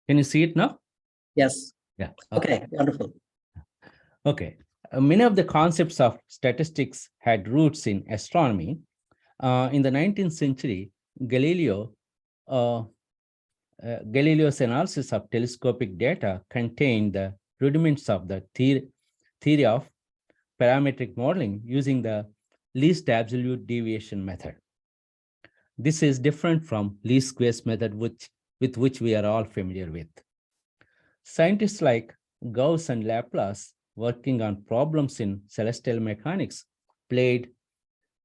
Can you see it now? Yes. Yeah. Okay, wonderful. Okay. Many of the concepts of statistics had roots in astronomy. In the 19th century, Galileo's analysis of telescopic data contained the rudiments of the theory of parametric modeling using the least absolute deviation method. This is different from least squares method, with which we are all familiar with. Scientists like Gauss and Laplace, working on problems in celestial mechanics, played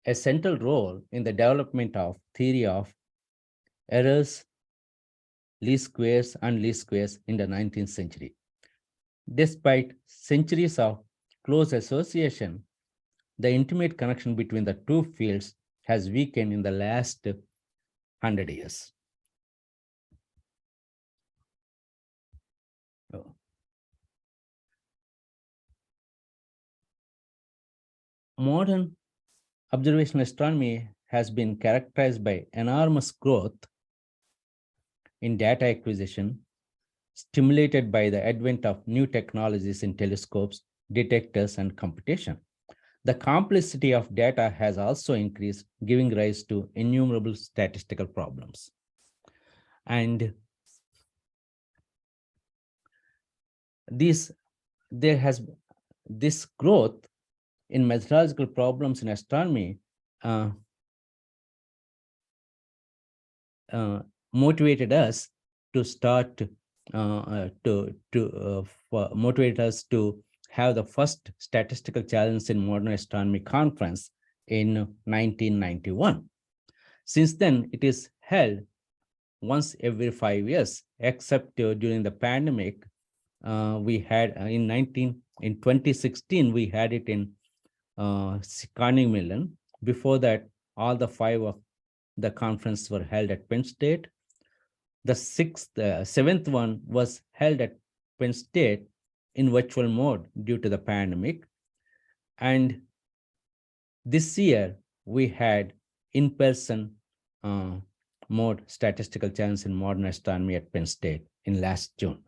a central role in the development of theory of errors, least squares, and least squares in the 19th century. Despite centuries of close association, the intimate connection between the two fields has weakened in the last 100 years. Modern observational astronomy has been characterized by enormous growth in data acquisition, stimulated by the advent of new technologies in telescopes, detectors, and computation. The complexity of data has also increased, giving rise to innumerable statistical problems. And this growth in methodological problems in astronomy motivated us to have the first statistical challenge in modern astronomy conference in 1991. Since then, it is held once every 5 years, except during the pandemic. We had in 2016, we had it in Carnegie Mellon. Before that, all the 5 of the conference were held at Penn State. The seventh one was held at Penn State in virtual mode due to the pandemic. And this year, we had in-person mode statistical challenge in modern astronomy at Penn State in last June.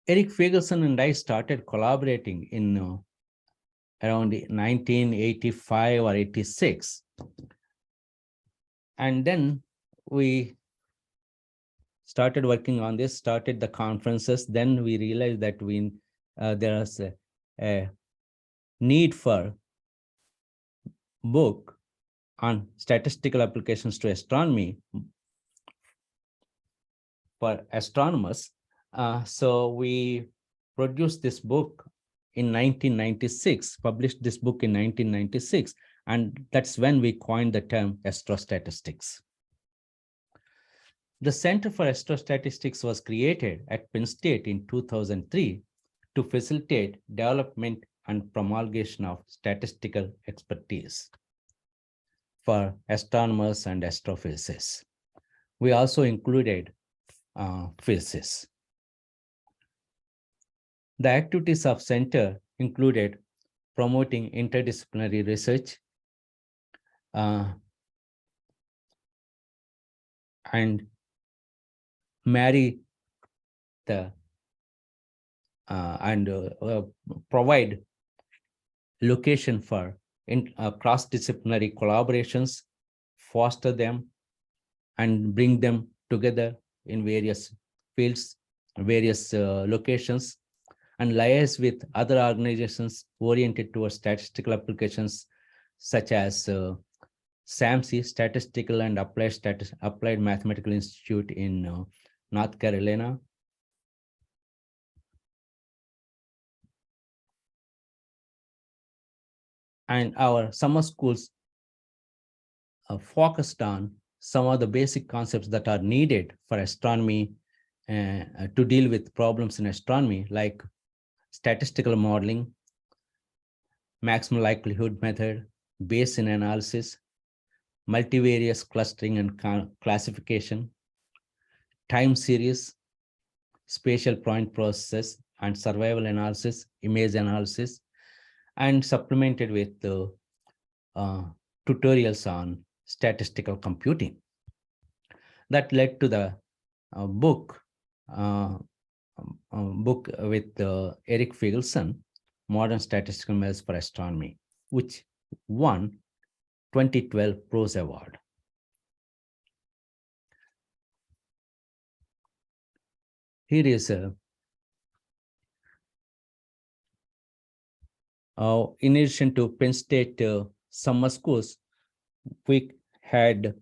Eric Ferguson and I started collaborating in around 1985 or 86. And then we started working on this, started the conferences. Then we realized that there is a need for book on statistical applications to astronomy for astronomers. So we produced this book in 1996, published this book in 1996, and that's when we coined the term astrostatistics. The Center for Astrostatistics was created at Penn State in 2003 to facilitate development and promulgation of statistical expertise for astronomers and astrophysicists. We also included physicists. The activities of center included promoting interdisciplinary research and provide location for cross-disciplinary collaborations, foster them, and bring them together in various fields, various locations, and liaise with other organizations oriented towards statistical applications, such as SAMC, Statistical and Applied Mathematical Institute in North Carolina. And our summer schools focused on some of the basic concepts that are needed for astronomy to deal with problems in astronomy, like statistical modeling, maximum likelihood method, Bayesian analysis, multivariate clustering and classification, time series, spatial point processes, and survival analysis, image analysis, and supplemented with uh, tutorials on statistical computing. That led to the book uh, book with Eric Figelson, Modern Statistical Methods for Astronomy, which won 2012 Prose Award. Here is in addition to Penn State summer schools, we had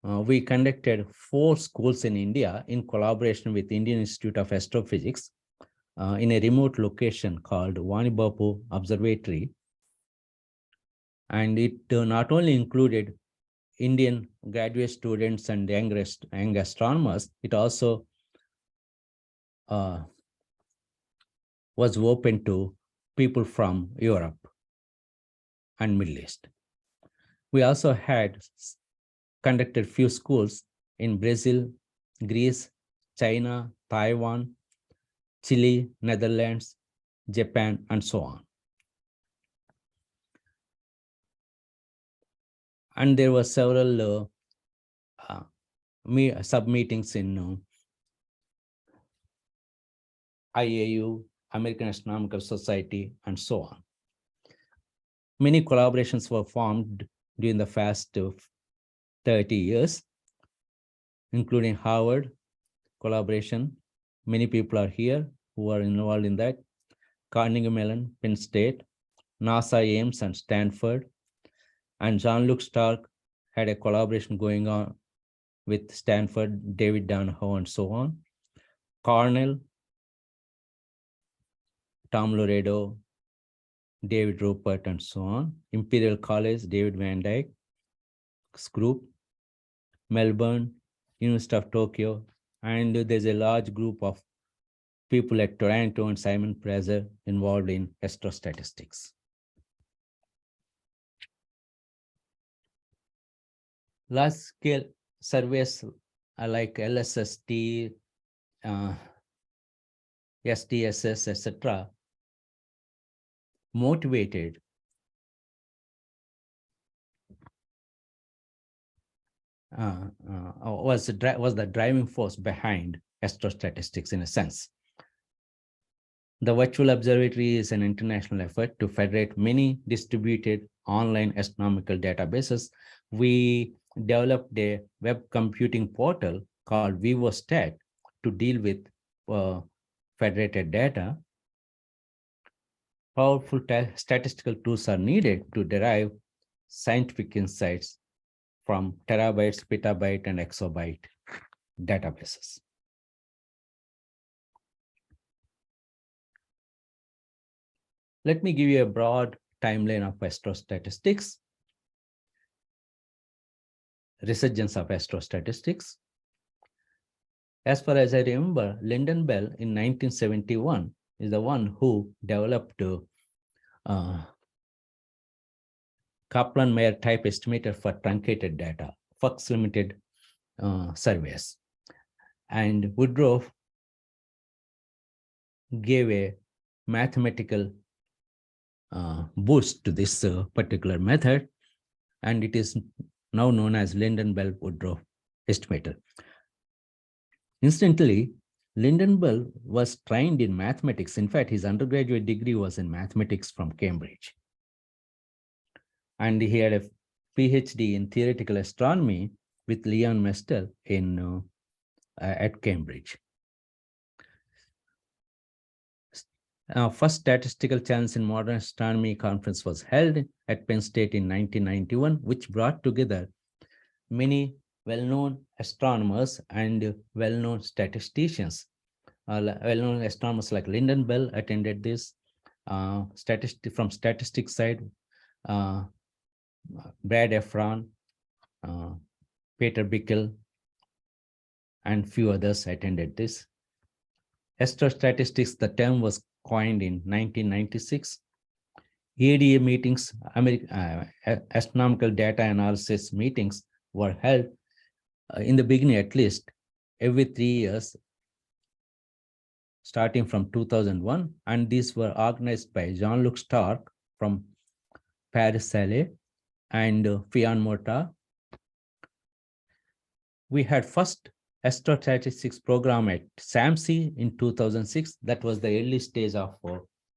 we conducted 4 schools in India in collaboration with Indian Institute of Astrophysics in a remote location called Vanibapu Observatory. And it not only included Indian graduate students and young astronomers, it also was open to people from Europe and Middle East. We also had conducted few schools in Brazil, Greece, China, Taiwan, Chile, Netherlands, Japan, and so on. And there were several sub-meetings in IAU, American Astronomical Society, and so on. Many collaborations were formed during the past 30 years, including Harvard collaboration. Many people are here who are involved in that. Carnegie Mellon, Penn State, NASA, Ames, and Stanford. And Jean-Luc Stark had a collaboration going on with Stanford, David Donahoe, and so on. Cornell, Tom Loredo, David Rupert, and so on. Imperial College, David Van Dyke's group. Melbourne, University of Tokyo, and there's a large group of people at Toronto and Simon Fraser involved in astrostatistics. Large-scale surveys like LSST, STSS, etc., motivated was the driving force behind astrostatistics in a sense. The virtual observatory is an international effort to federate many distributed online astronomical databases. We developed a web computing portal called VivoStat to deal with federated data. Powerful statistical tools are needed to derive scientific insights from terabytes, petabyte, and exabyte databases. Let me give you a broad timeline of astrostatistics. Resurgence of astrostatistics. As far as I remember, Lyndon Bell in 1971 is the one who developed Kaplan-Meier type estimator for truncated data, Fox limited surveys. And Woodruff gave a mathematical boost to this particular method, and it is now known as Lyndon Bell Woodruff estimator. Incidentally, Lyndon Bell was trained in mathematics. In fact, his undergraduate degree was in mathematics from Cambridge. And he had a PhD in theoretical astronomy with Leon Mestel in at Cambridge. First statistical challenge in modern astronomy conference was held at Penn State in 1991, which brought together many well-known astronomers and well-known statisticians. Well-known astronomers like Lyndon Bell attended this. From statistics side, Brad Efron, Peter Bickel, and few others attended this. Astrostatistics, the term was coined in 1996. ADA meetings, astronomical data analysis meetings were held in the beginning, at least every 3 years. starting from 2001, and these were organized by Jean-Luc Stark from Paris Salé and Fian Morta. We had first astrostatistics program at SAMC in 2006. That was the early stage of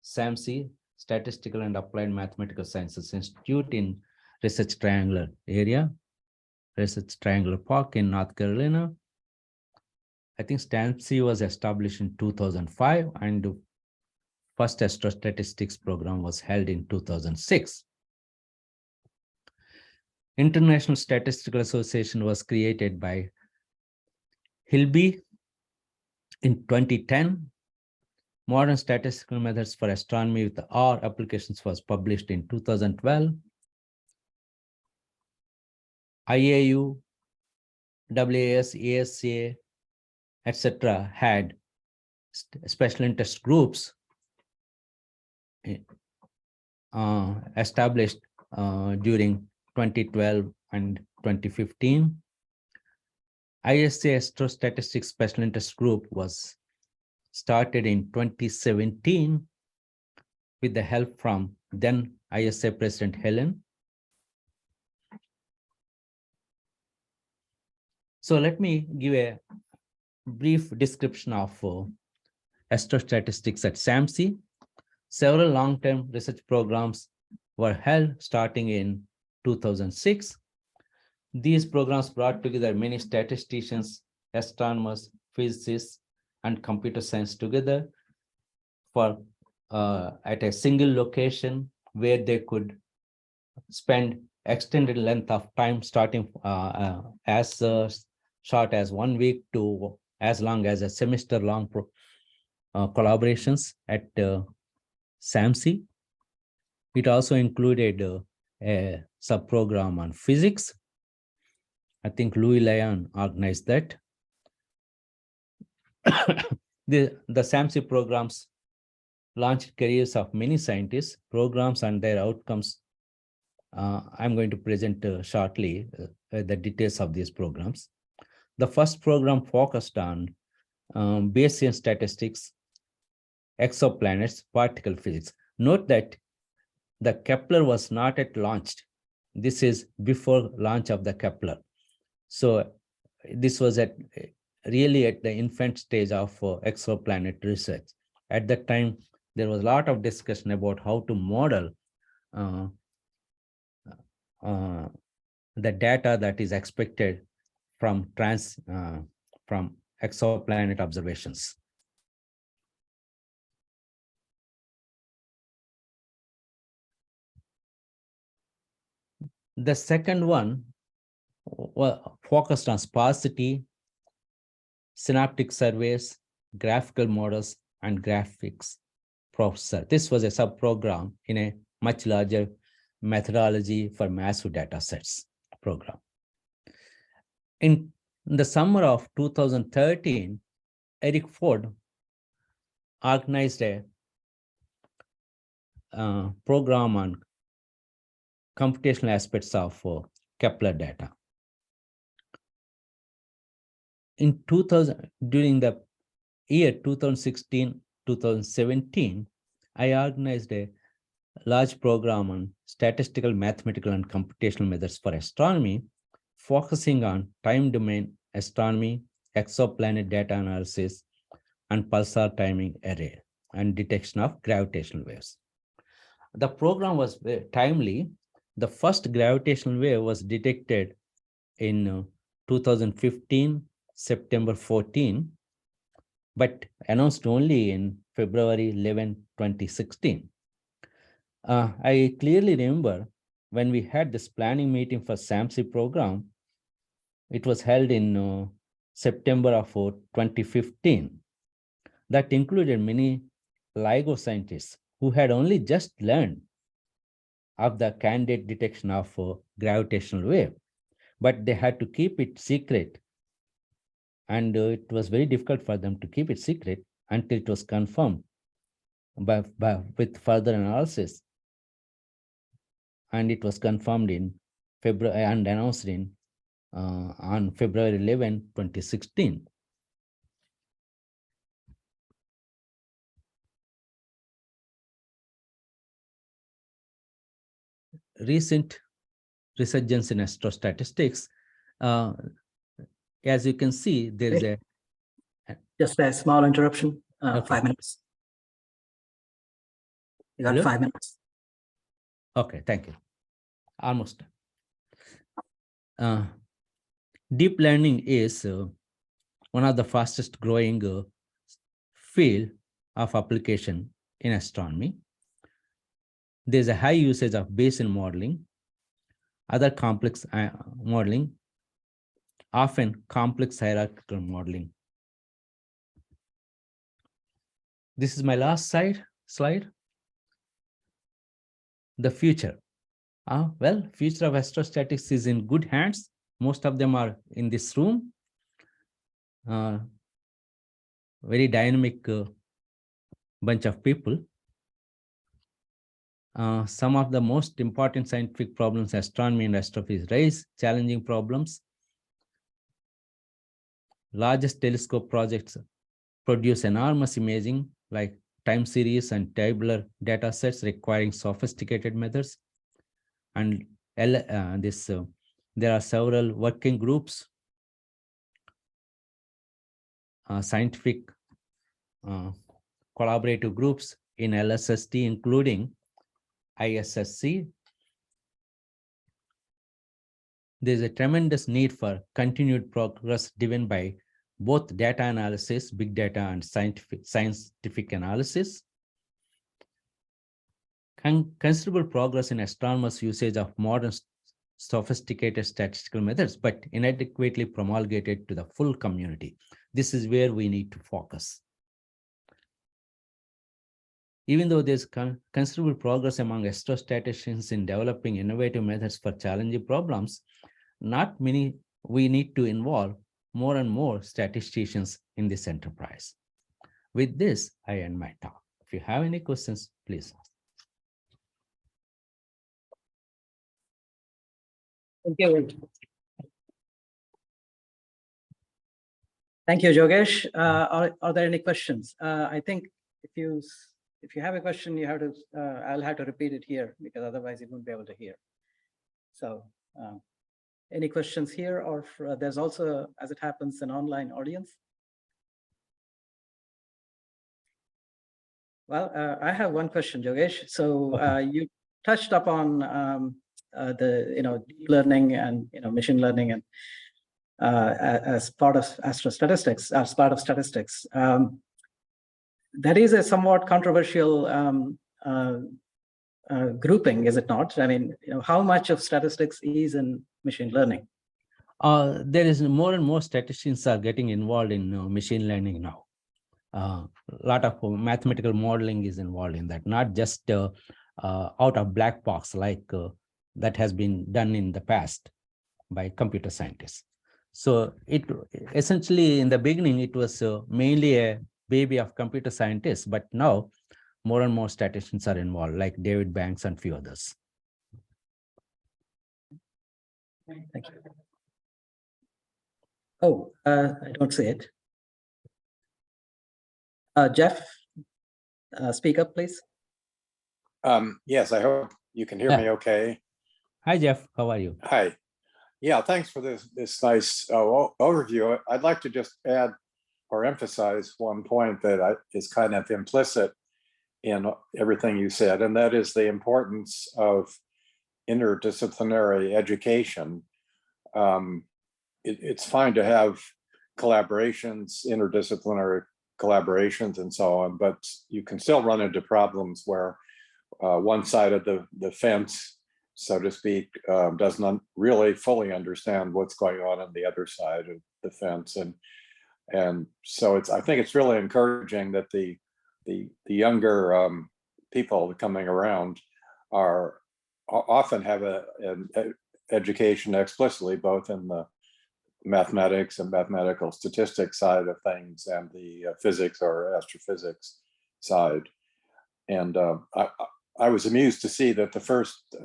SAMC, Statistical and Applied Mathematical Sciences Institute in Research Triangular area, Research Triangular Park in North Carolina. I think SAMC was established in 2005 and the first astrostatistics program was held in 2006. International Statistical Association was created by Hilby in 2010. Modern Statistical Methods for Astronomy with R applications was published in 2012. IAU, WAS, ASCA, etc. had special interest groups established during 2012 and 2015. ISI Astrostatistics Special Interest Group was started in 2017 with the help from then ISI President Helen. So let me give a brief description of astrostatistics at SAMC. Several long-term research programs were held starting in 2006. These programs brought together many statisticians, astronomers, physicists, and computer science together for at a single location where they could spend extended length of time, starting as short as 1 week to as long as a semester-long collaborations at SAMC. It also included a sub-program on physics. I think Louis Lyon organized that. the SAMC programs launched careers of many scientists, programs and their outcomes. I'm going to present shortly the details of these programs. The first program focused on Bayesian statistics, exoplanets, particle physics. Note that the Kepler was not yet launched. This is before launch of the Kepler. So this was really at the infant stage of exoplanet research. At that time, there was a lot of discussion about how to model the data that is expected from exoplanet observations. The second one focused on sparsity, synaptic surveys, graphical models, and graphics processor. This was a sub-program in a much larger methodology for massive data sets program. In the summer of 2013, Eric Ford organized a program on computational aspects of Kepler data. During the year 2016-2017, I organized a large program on statistical, mathematical, and computational methods for astronomy, focusing on time domain astronomy, exoplanet data analysis, and pulsar timing array and detection of gravitational waves. The program was very timely. The first gravitational wave was detected in 2015, September 14, but announced only in February 11, 2016. I clearly remember when we had this planning meeting for SAMC program, it was held in September of 2015. That included many LIGO scientists who had only just learned of the candidate detection of gravitational wave, but they had to keep it secret. And it was very difficult for them to keep it secret until it was confirmed with further analysis. And it was confirmed in February and announced on February 11, 2016. recent resurgence in astrostatistics, as you can see, there is just a small interruption. Okay. 5 minutes. You got Hello? 5 minutes. Okay, thank you. Almost done. Deep learning is one of the fastest growing field of application in astronomy. There's a high usage of Bayesian modeling, other complex modeling, often complex hierarchical modeling. This is my last slide. The future. Well, future of astrostatics is in good hands. Most of them are in this room. Very dynamic bunch of people. Some of the most important scientific problems astronomy and astrophysics raise, challenging problems. Largest telescope projects produce enormous imaging like time series and tabular data sets requiring sophisticated methods. And there are several working groups, scientific collaborative groups in LSST, including ISSC. There's a tremendous need for continued progress driven by both data analysis, big data, and scientific analysis. Considerable progress in astronomers' usage of modern sophisticated statistical methods, but inadequately promulgated to the full community. This is where we need to focus. Even though there's considerable progress among astrostatisticians in developing innovative methods for challenging problems, we need to involve more and more statisticians in this enterprise. With this, I end my talk. If you have any questions, please ask. Thank you. Thank you, Jogesh. Are there any questions? I think if you have a question, you have to. I'll have to repeat it here because otherwise you won't be able to hear. So, any questions here, or there's also, as it happens, an online audience. Well, I have one question, Jogesh. So Okay. you touched upon the deep learning and machine learning and as part of astrostatistics, as part of statistics. That is a somewhat controversial grouping, is it not? I mean, how much of statistics is in machine learning? There is more and more statisticians are getting involved in machine learning now. A lot of mathematical modeling is involved in that, not just out of black box like that has been done in the past by computer scientists. So it essentially in the beginning, it was mainly a baby of computer scientists, but now more and more statisticians are involved, like David Banks and few others. Thank you. Oh, I don't see it. Jeff, speak up, please. Yes, I hope you can hear me okay. Hi, Jeff. How are you? Hi. Yeah, thanks for this nice overview. I'd like to just add or emphasize one point that is kind of implicit in everything you said, and that is the importance of interdisciplinary education. It's fine to have collaborations, interdisciplinary collaborations and so on, but you can still run into problems where one side of the fence, so to speak, doesn't really fully understand what's going on the other side of the fence. And so I think it's really encouraging that the younger people coming around often have an education explicitly both in the mathematics and mathematical statistics side of things and the physics or astrophysics side. And I was amused to see that the first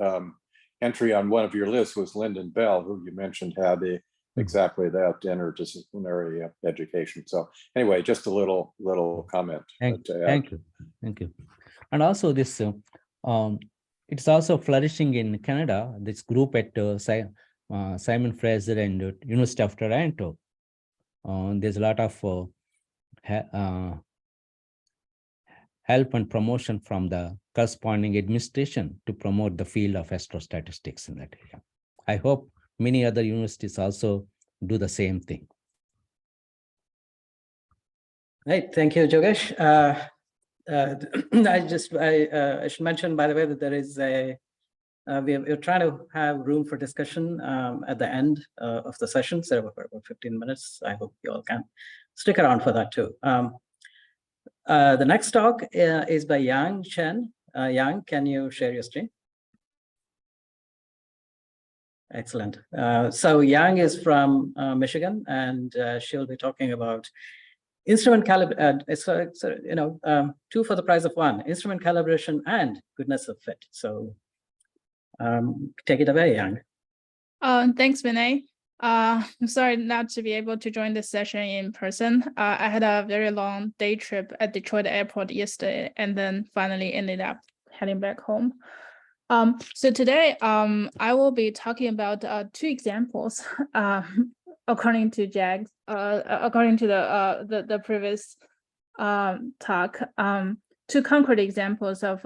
entry on one of your lists was Lyndon Bell, who you mentioned had exactly that interdisciplinary education. So anyway, just a little comment. Thank you. And also this It's also flourishing in Canada. This group at Simon Fraser and University of Toronto. There's a lot of help and promotion from the corresponding administration to promote the field of astrostatistics in that area. I hope many other universities also do the same thing. Right, thank you, Jogesh. I should mention, by the way, that there is we're trying to have room for discussion at the end of the session, so about 15 minutes. I hope you all can stick around for that too. The next talk is by Yang Chen. Yang, can you share your screen? Excellent. So Yang is from Michigan, and she'll be talking about instrument calibration, two for the price of one, instrument calibration and goodness of fit. So take it away, Yang. Thanks, Vinay. I'm sorry not to be able to join this session in person. I had a very long day trip at Detroit Airport yesterday, and then finally ended up heading back home. So today, I will be talking about two examples, according to Jags, according to the previous talk, two concrete examples of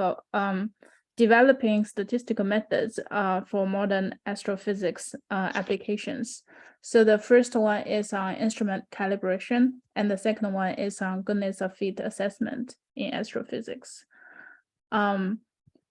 developing statistical methods for modern astrophysics applications. So the first one is on instrument calibration, and the second one is on goodness of fit assessment in astrophysics.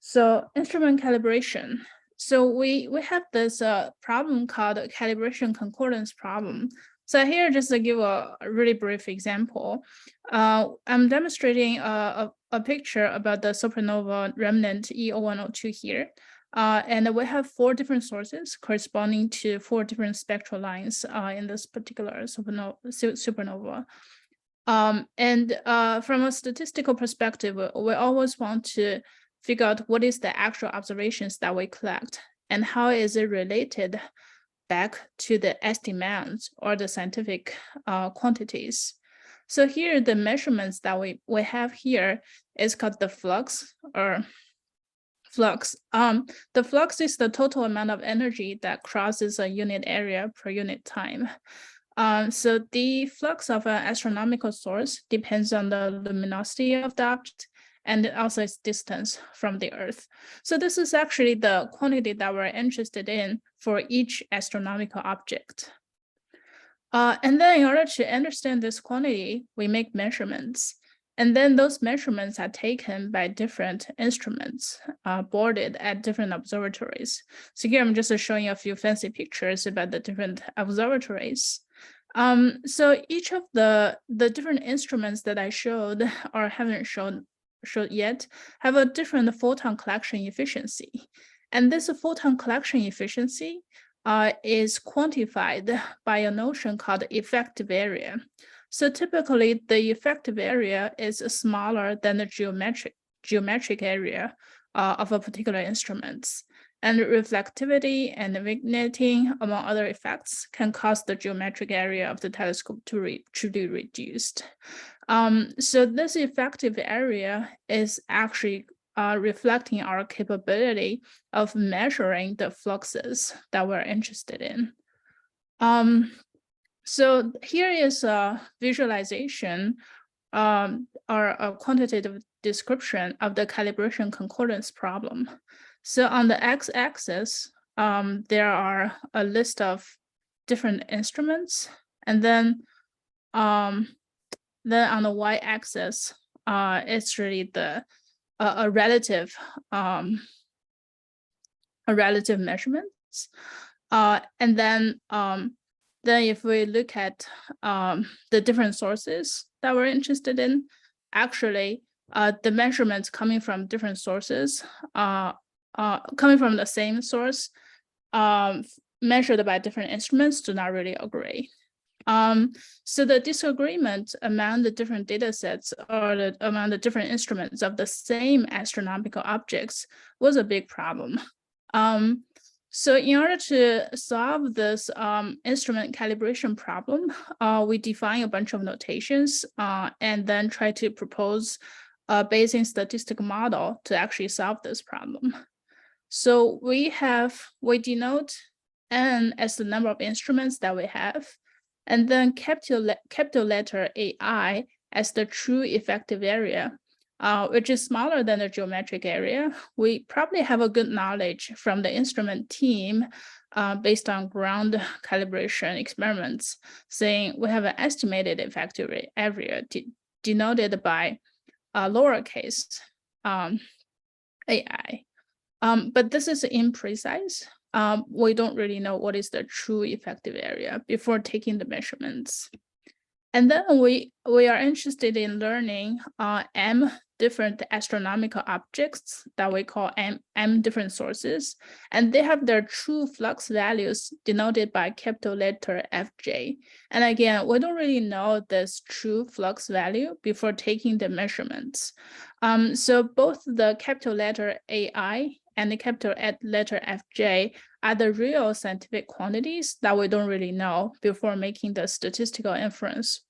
So instrument calibration. So we have this problem called calibration concordance problem. So here, just to give a really brief example, I'm demonstrating a picture about the supernova remnant E0102 here. And we have 4 different sources corresponding to 4 different spectral lines in this particular supernova. And from a statistical perspective, we always want to figure out what is the actual observations that we collect and how is it related back to the estimates or the scientific quantities. So here, the measurements that we have here is called the flux or flux. The flux is the total amount of energy that crosses a unit area per unit time. So the flux of an astronomical source depends on the luminosity of the object and also its distance from the Earth. So this is actually the quantity that we're interested in for each astronomical object. And then in order to understand this quantity, we make measurements. And then those measurements are taken by different instruments boarded at different observatories. So here I'm just showing you a few fancy pictures about the different observatories. So each of the different instruments that I showed or haven't showed yet have a different photon collection efficiency. And this photon collection efficiency is quantified by a notion called effective area. So typically the effective area is smaller than the geometric area of a particular instrument. And reflectivity and vignetting, among other effects, can cause the geometric area of the telescope to be reduced. So this effective area is actually reflecting our capability of measuring the fluxes that we're interested in. So here is a visualization or a quantitative description of the calibration concordance problem. So on the x-axis, there are a list of different instruments, and then on the y-axis, it's really a relative measurements, and then if we look at the different sources that we're interested in, actually the measurements coming from different sources, coming from the same source, measured by different instruments do not really agree. So the disagreement among the different data sets or among the different instruments of the same astronomical objects was a big problem. So in order to solve this instrument calibration problem, we define a bunch of notations and then try to propose a Bayesian statistical model to actually solve this problem. So we denote N as the number of instruments that we have, and then capital letter AI as the true effective area, which is smaller than the geometric area. We probably have a good knowledge from the instrument team based on ground calibration experiments, saying we have an estimated effective area denoted by lowercase AI. But this is imprecise. We don't really know what is the true effective area before taking the measurements. And then we are interested in learning M different astronomical objects that we call M different sources, and they have their true flux values denoted by capital letter FJ. And again, we don't really know this true flux value before taking the measurements. So both the capital letter AI and the capital letter FJ are the real scientific quantities that we don't really know before making the statistical inference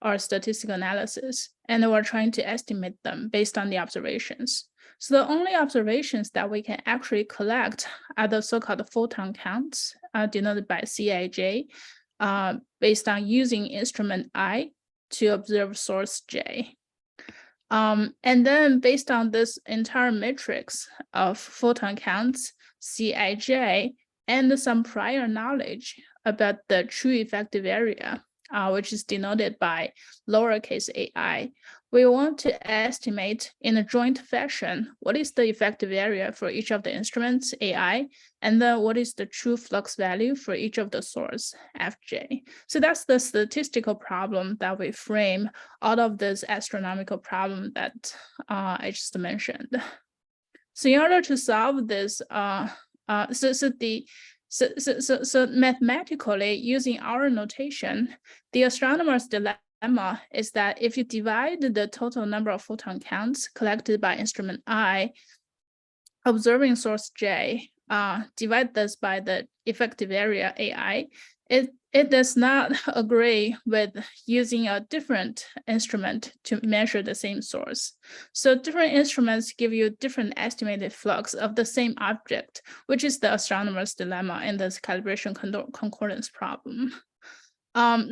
or statistical analysis. And we're trying to estimate them based on the observations. So the only observations that we can actually collect are the so-called photon counts denoted by CIJ based on using instrument I to observe source J. And then based on this entire matrix of photon counts, CIJ, and some prior knowledge about the true effective area, which is denoted by lowercase AI, we want to estimate in a joint fashion what is the effective area for each of the instruments, AI, and then what is the true flux value for each of the source, FJ. So that's the statistical problem that we frame out of this astronomical problem that I just mentioned. So in order to solve this, so mathematically, using our notation, the astronomer's dilemma is that if you divide the total number of photon counts collected by instrument I, observing source J, divide this by the effective area AI, it does not agree with using a different instrument to measure the same source. So different instruments give you different estimated flux of the same object, which is the astronomer's dilemma in this calibration concordance problem.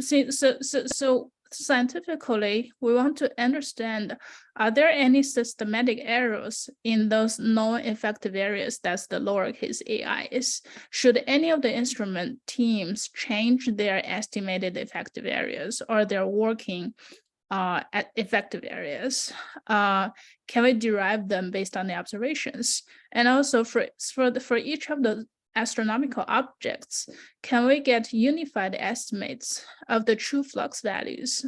So scientifically, we want to understand, are there any systematic errors in those known effective areas, that's the lowercase AIs? Should any of the instrument teams change their estimated effective areas or their working at effective areas? Can we derive them based on the observations? And also for each of the astronomical objects, can we get unified estimates of the true flux values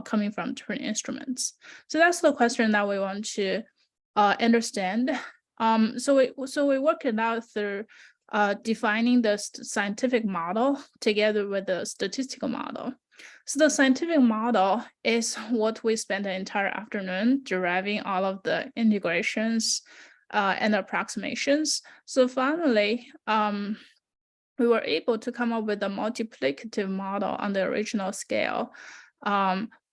coming from different instruments? So that's the question that we want to understand. So we work it out through defining the scientific model together with the statistical model. So the scientific model is what we spent the entire afternoon deriving all of the integrations and approximations. So finally, we were able to come up with a multiplicative model on the original scale,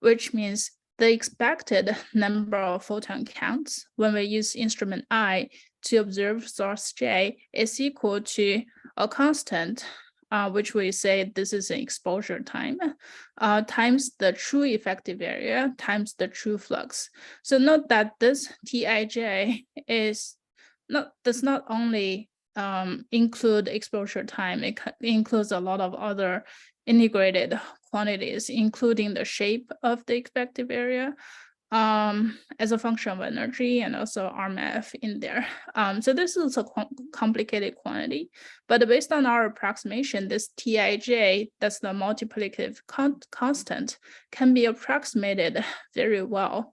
which means the expected number of photon counts when we use instrument I to observe source J is equal to a constant, which we say this is an exposure time, times the true effective area times the true flux. So note that this Tij does not only include exposure time, it includes a lot of other integrated quantities, including the shape of the effective area as a function of energy and also RMF in there. So this is a complicated quantity, but based on our approximation, this Tij, that's the multiplicative constant, can be approximated very well.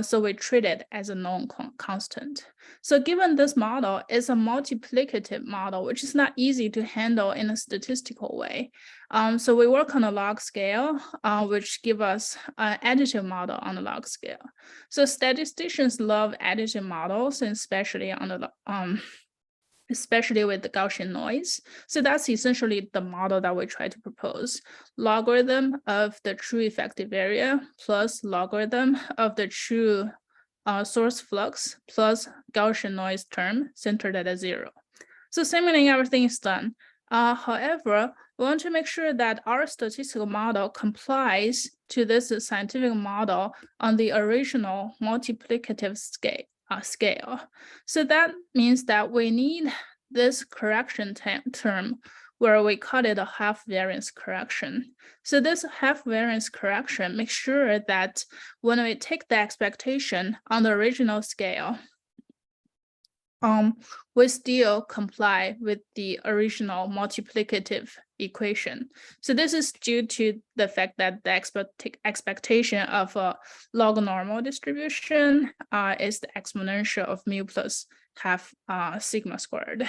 So we treat it as a known constant. So given this model is a multiplicative model, which is not easy to handle in a statistical way. So we work on a log scale, which give us an additive model on the log scale. So statisticians love additive models, and especially on the especially with the Gaussian noise. So that's essentially the model that we try to propose. Logarithm of the true effective area plus logarithm of the true source flux plus Gaussian noise term centered at a 0. So assuming everything is done. However, we want to make sure that our statistical model complies to this scientific model on the original multiplicative scale. So that means that we need this correction term where we call it a half variance correction. So this half variance correction makes sure that when we take the expectation on the original scale, we still comply with the original multiplicative equation. So this is due to the fact that the expectation of a log normal distribution is the exponential of mu plus half sigma squared.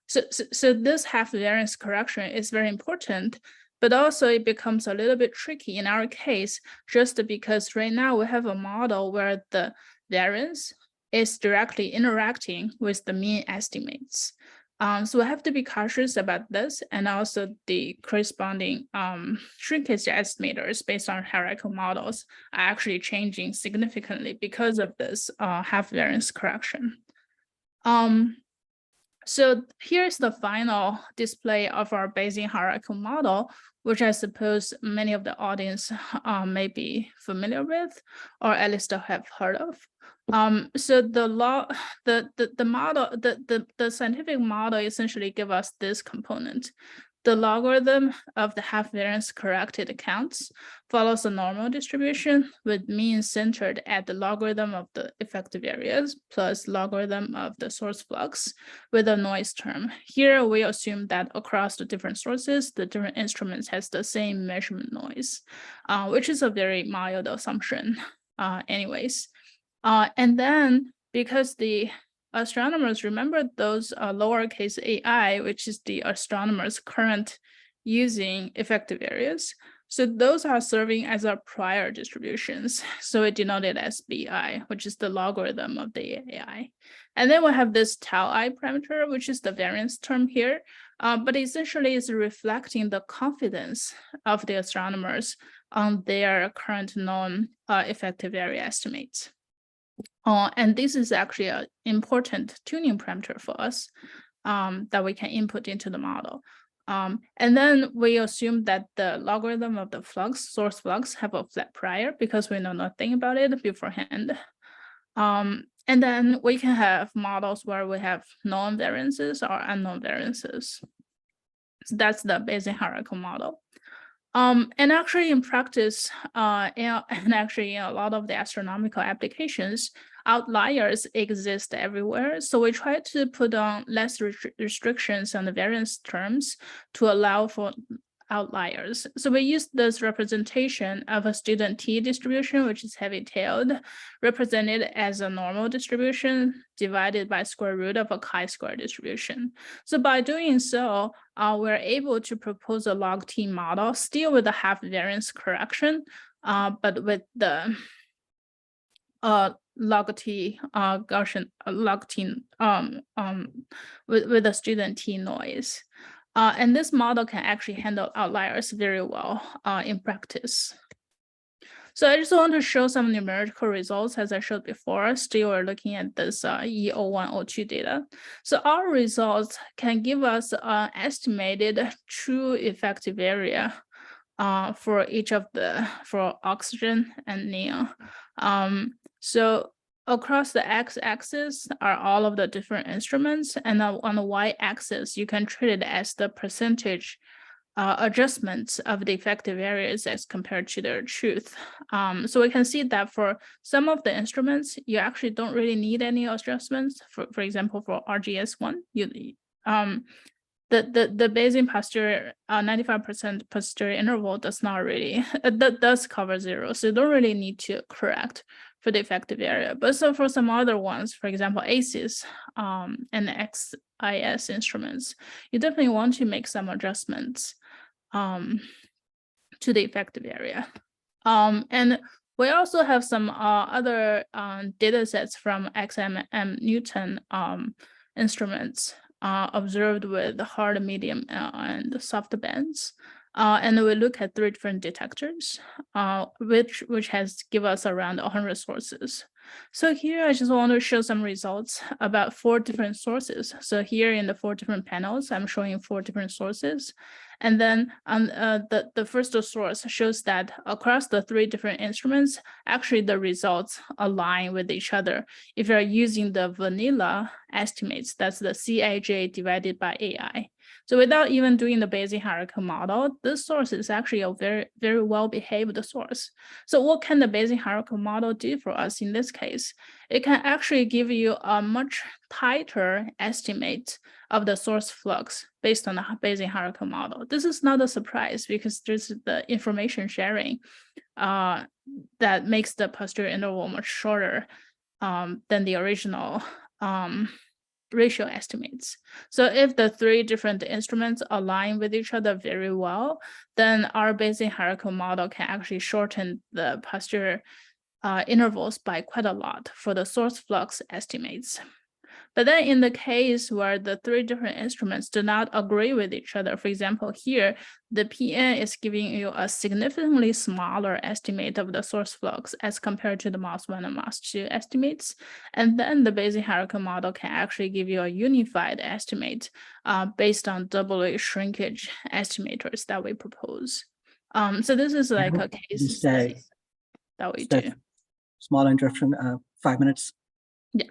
So this half variance correction is very important, but also it becomes a little bit tricky in our case, just because right now we have a model where the variance is directly interacting with the mean estimates. So we have to be cautious about this, and also the corresponding shrinkage estimators based on hierarchical models are actually changing significantly because of this half variance correction. So here's the final display of our Bayesian hierarchical model, which I suppose many of the audience may be familiar with, or at least have heard of. So the scientific model essentially give us this component. The logarithm of the half variance corrected counts follows a normal distribution with mean centered at the logarithm of the effective areas plus logarithm of the source flux with a noise term. Here we assume that across the different sources, the different instruments has the same measurement noise, which is a very mild assumption anyways. And then because the astronomers remember those lowercase ai, which is the astronomers current using effective areas. So those are serving as our prior distributions. So it denoted as BI, which is the logarithm of the AI. And then we have this tau I parameter, which is the variance term here, but essentially is reflecting the confidence of the astronomers on their current known effective area estimates. And this is actually an important tuning parameter for us that we can input into the model. And then we assume that the logarithm of the source flux have a flat prior because we know nothing about it beforehand. And then we can have models where we have known variances or unknown variances. So that's the Bayesian hierarchical model. And actually in practice, and actually in a lot of the astronomical applications, outliers exist everywhere. So we try to put on less restrictions on the variance terms to allow for outliers. So we use this representation of a student t distribution, which is heavy-tailed, represented as a normal distribution divided by square root of a chi-square distribution. So by doing so, we're able to propose a log t model, still with a half variance correction, but with the log t Gaussian log t with the student t noise. And this model can actually handle outliers very well in practice. So I just want to show some numerical results as I showed before. Still, we're looking at this E0102 data. So our results can give us an estimated true effective area for each of for oxygen and neon. So across the x-axis are all of the different instruments, and on the y-axis, you can treat it as the percentage adjustments of the effective areas as compared to their truth. So we can see that for some of the instruments, you actually don't really need any adjustments. For example, for RGS-1, the Bayesian posterior 95% posterior interval does not really that does cover 0, so you don't really need to correct for the effective area. But so for some other ones, for example, ACEs and XIS instruments, you definitely want to make some adjustments to the effective area. And we also have some other data sets from XMM Newton instruments observed with hard, medium, and soft bands. And we look at 3 different detectors, which has given us around 100 sources. So here I just want to show some results about 4 different sources. So here in the 4 different panels, I'm showing 4 different sources. And then on the first source shows that across the 3 different instruments, actually the results align with each other. If you're using the vanilla estimates, that's the Cij divided by AI. So without even doing the Bayesian hierarchical model, this source is actually a very, very well-behaved source. So what can the Bayesian hierarchical model do for us in this case? It can actually give you a much tighter estimate of the source flux based on the Bayesian hierarchical model. This is not a surprise because there's the information sharing that makes the posterior interval much shorter than the original ratio estimates. So if the 3 different instruments align with each other very well, then our Bayesian hierarchical model can actually shorten the posterior intervals by quite a lot for the source flux estimates. But then in the case where the 3 different instruments do not agree with each other, for example, here, the PN is giving you a significantly smaller estimate of the source flux as compared to the MOS1 and MOS2 estimates. And then the Bayesian hierarchical model can actually give you a unified estimate based on double shrinkage estimators that we propose. So this is like a case study that we do. Small interruption, 5 minutes. Yeah.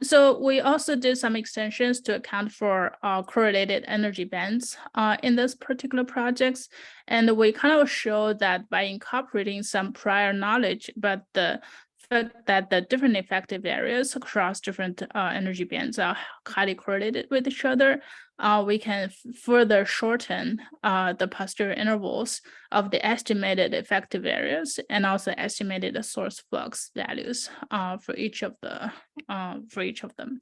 So we also did some extensions to account for correlated energy bands in this particular projects. And we kind of show that by incorporating some prior knowledge about the fact that the different effective areas across different energy bands are highly correlated with each other, we can further shorten the posterior intervals of the estimated effective areas and also estimated source flux values for each of them.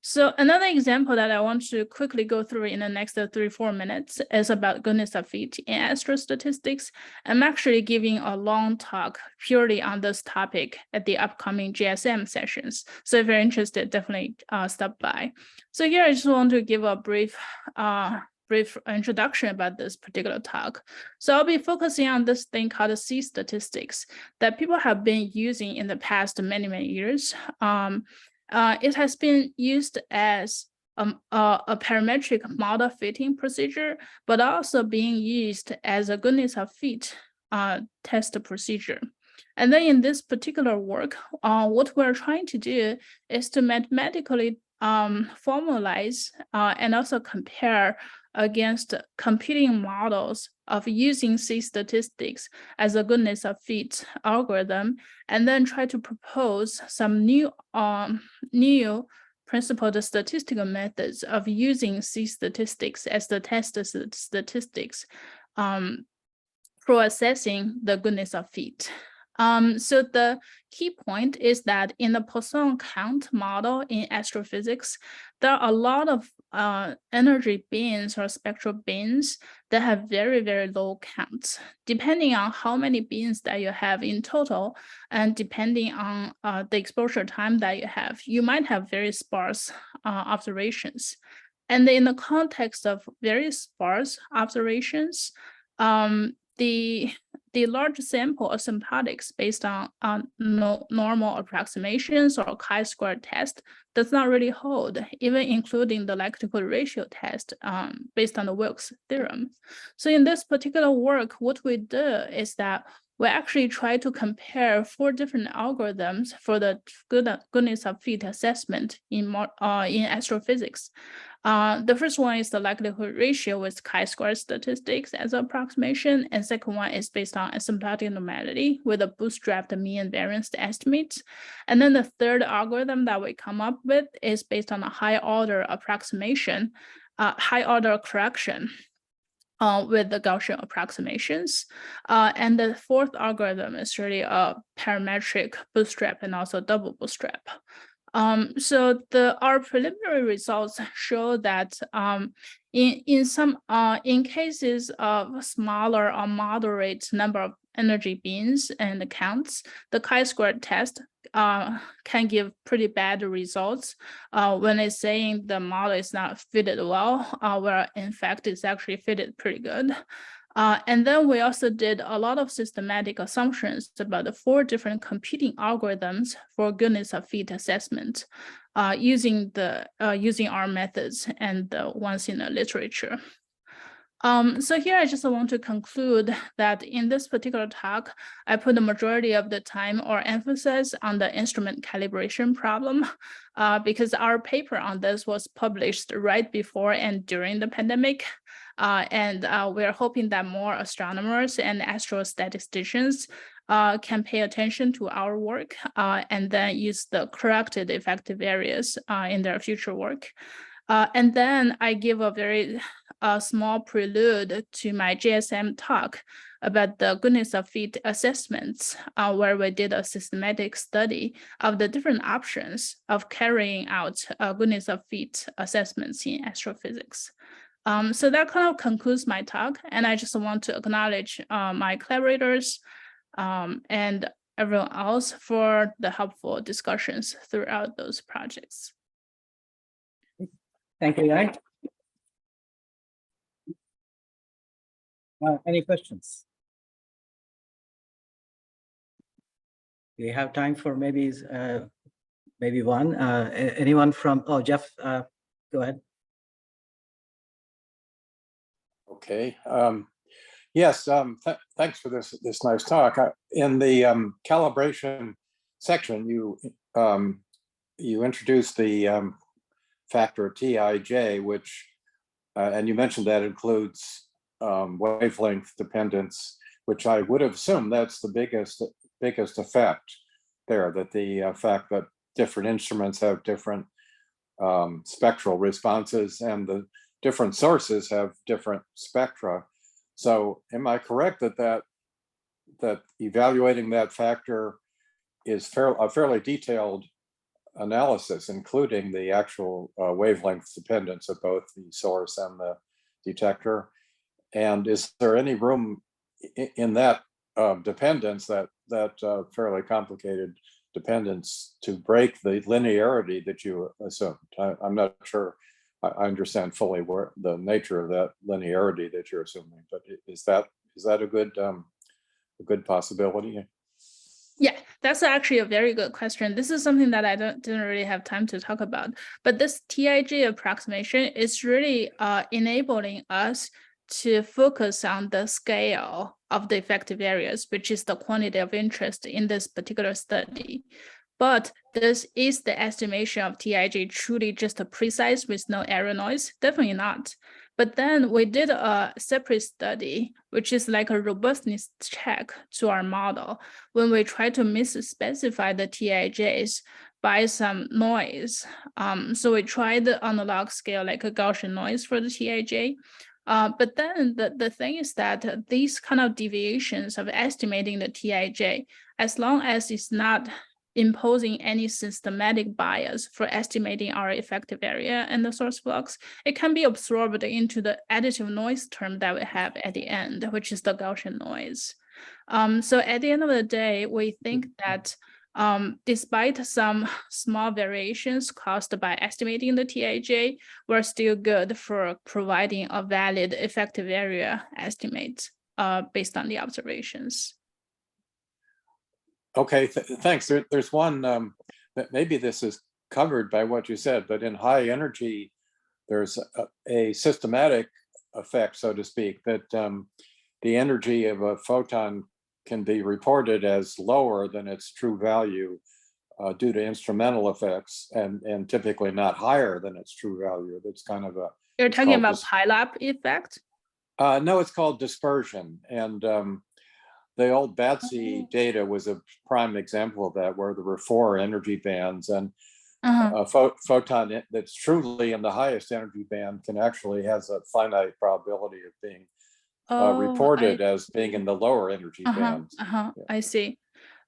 So another example that I want to quickly go through in the next 3-4 minutes is about goodness of fit in astrostatistics. I'm actually giving a long talk purely on this topic at the upcoming GSM sessions. So if you're interested, definitely stop by. So here I just want to give a brief introduction about this particular talk. So I'll be focusing on this thing called C statistics that people have been using in the past many years. It has been used as a parametric model fitting procedure, but also being used as a goodness of fit test procedure. And then in this particular work, what we're trying to do is to mathematically formalize and also compare against competing models of using C statistics as a goodness of fit algorithm, and then try to propose some new principled statistical methods of using C statistics as the test statistics for assessing the goodness of fit. So the key point is that in the Poisson count model in astrophysics, there are a lot of energy bins or spectral bins that have very, very low counts. Depending on how many bins that you have in total, and depending on the exposure time that you have, you might have very sparse observations. And in the context of very sparse observations, the large sample asymptotics based on normal approximations or chi-square test does not really hold, even including the likelihood ratio test based on the Wilks theorem. So in this particular work, what we do is that we actually try to compare 4 different algorithms for the goodness of fit assessment in astrophysics. The first one is the likelihood ratio with chi-square statistics as an approximation, and second one is based on asymptotic normality with a bootstrapped mean variance estimates. And then the third algorithm that we come up with is based on a high order approximation, high order correction with the Gaussian approximations. And the fourth algorithm is really a parametric bootstrap and also double bootstrap. So our preliminary results show that in cases of smaller or moderate number of energy bins and counts, the chi-square test can give pretty bad results when it's saying the model is not fitted well, where in fact it's actually fitted pretty good. And then we also did a lot of systematic assumptions about the 4 different competing algorithms for goodness of fit assessment, using our methods and the ones in the literature. So here I just want to conclude that in this particular talk, I put the majority of the time or emphasis on the instrument calibration problem, because our paper on this was published right before and during the pandemic. And we're hoping that more astronomers and astrostatisticians can pay attention to our work and then use the corrected effective areas in their future work. And then I give a very small prelude to my GSM talk about the goodness of fit assessments, where we did a systematic study of the different options of carrying out goodness of fit assessments in astrophysics. So that kind of concludes my talk, and I just want to acknowledge my collaborators and everyone else for the helpful discussions throughout those projects. Thank you, Yang. Any questions? We have time for maybe one. Anyone from? Oh, Jeff, go ahead. Okay. Yes. Thanks for this nice talk. In the calibration section, you introduced the factor Tij, which, and you mentioned that includes wavelength dependence, which I would have assumed that's the biggest effect there. That the fact that different instruments have different spectral responses, and the different sources have different spectra. So am I correct that evaluating that factor is a fairly detailed analysis, including the actual wavelength dependence of both the source and the detector? And is there any room in that dependence, that fairly complicated dependence, to break the linearity that you assumed? I'm not sure I understand fully where the nature of that linearity that you're assuming, but is that a good possibility? Yeah, that's actually a very good question. This is something that I didn't really have time to talk about, but this Tij approximation is really enabling us to focus on the scale of the effective areas, which is the quantity of interest in this particular study. But this is the estimation of Tij truly just a precise with no error noise? Definitely not. But then we did a separate study, which is like a robustness check to our model when we try to misspecify the Tijs by some noise. So we tried the analog scale like a Gaussian noise for the Tij. But then the thing is that these kind of deviations of estimating the Tij, as long as it's not imposing any systematic bias for estimating our effective area and the source flux, it can be absorbed into the additive noise term that we have at the end, which is the Gaussian noise. So at the end of the day, we think that despite some small variations caused by estimating the Tij, we're still good for providing a valid effective area estimate based on the observations. Okay, thanks. There's one that maybe this is covered by what you said, but in high energy, there's a systematic effect, so to speak, that the energy of a photon can be reported as lower than its true value due to instrumental effects, and typically not higher than its true value. That's kind of a... You're talking about pileup effect? No, it's called dispersion. And the old BATSI data was a prime example of that, where there were 4 energy bands, and a photon that's truly in the highest energy band can actually has a finite probability of being reported as being in the lower energy bands. Yeah. I see.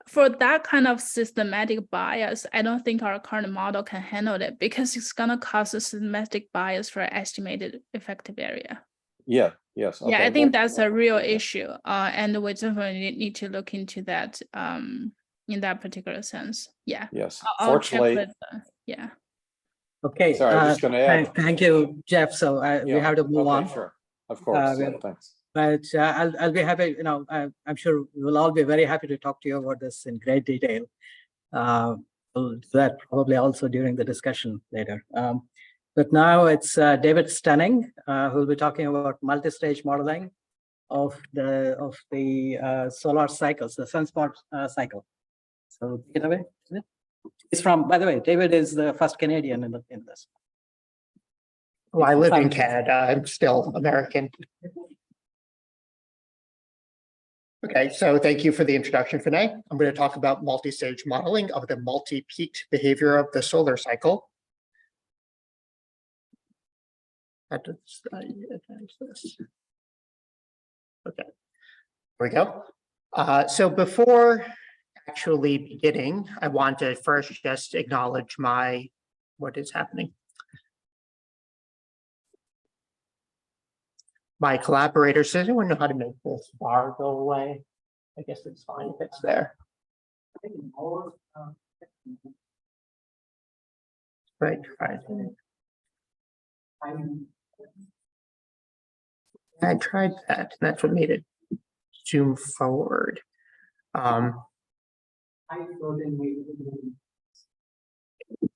For that kind of systematic bias, I don't think our current model can handle it, because it's going to cause a systematic bias for estimated effective area. Yeah. Yes. Okay. Yeah, I think that's a real issue, and we definitely need to look into that in that particular sense. Yeah. Yes. Fortunately, yeah. Okay. Sorry, I'm just going to add. Thank you, Jeff. So we have to move on. Sure. Of course. Thanks. but I'll be happy. I'm sure we'll all be very happy to talk to you about this in great detail. We'll do that probably also during the discussion later. But now it's David Stenning, who will be talking about multi-stage modeling of the solar cycles, the sunspot cycle. So take it away. He's from, by the way, David is the first Canadian in this. Well, I live in Canada. I'm still American. Okay, so thank you for the introduction, Vinay. I'm going to talk about multi-stage modeling of the multi-peaked behavior of the solar cycle. Okay, there we go. So before actually beginning, I want to first just acknowledge what is happening. My collaborators. Does anyone know how to make this bar go away? I guess it's fine if it's there. Right. I tried that, and that's what made it zoom forward.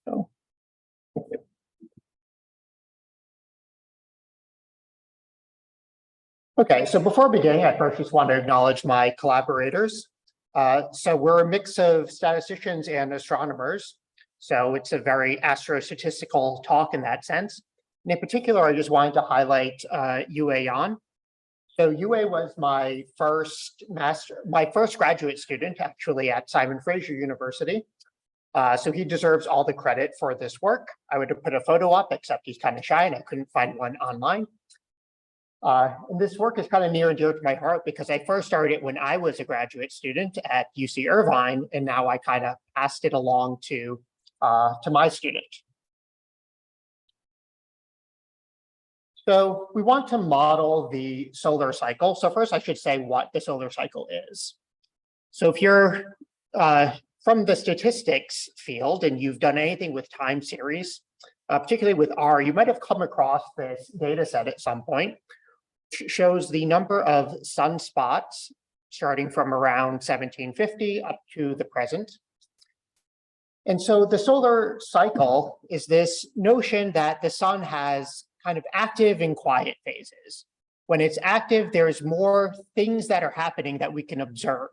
So. Okay, so before beginning, I first just want to acknowledge my collaborators. So we're a mix of statisticians and astronomers. So it's a very astrostatistical talk in that sense. And in particular, I just wanted to highlight Yue Yan. So Yue was my first graduate student actually at Simon Fraser University. So he deserves all the credit for this work. I would have put a photo up, except he's kind of shy and I couldn't find one online. And this work is kind of near and dear to my heart because I first started it when I was a graduate student at UC Irvine, and now I kind of passed it along to my student. So we want to model the solar cycle. So first I should say what the solar cycle is. So if you're from the statistics field and you've done anything with time series, particularly with R, you might have come across this data set at some point. Shows the number of sunspots starting from around 1750 up to the present. And so the solar cycle is this notion that the sun has kind of active and quiet phases. When it's active, there's more things that are happening that we can observe.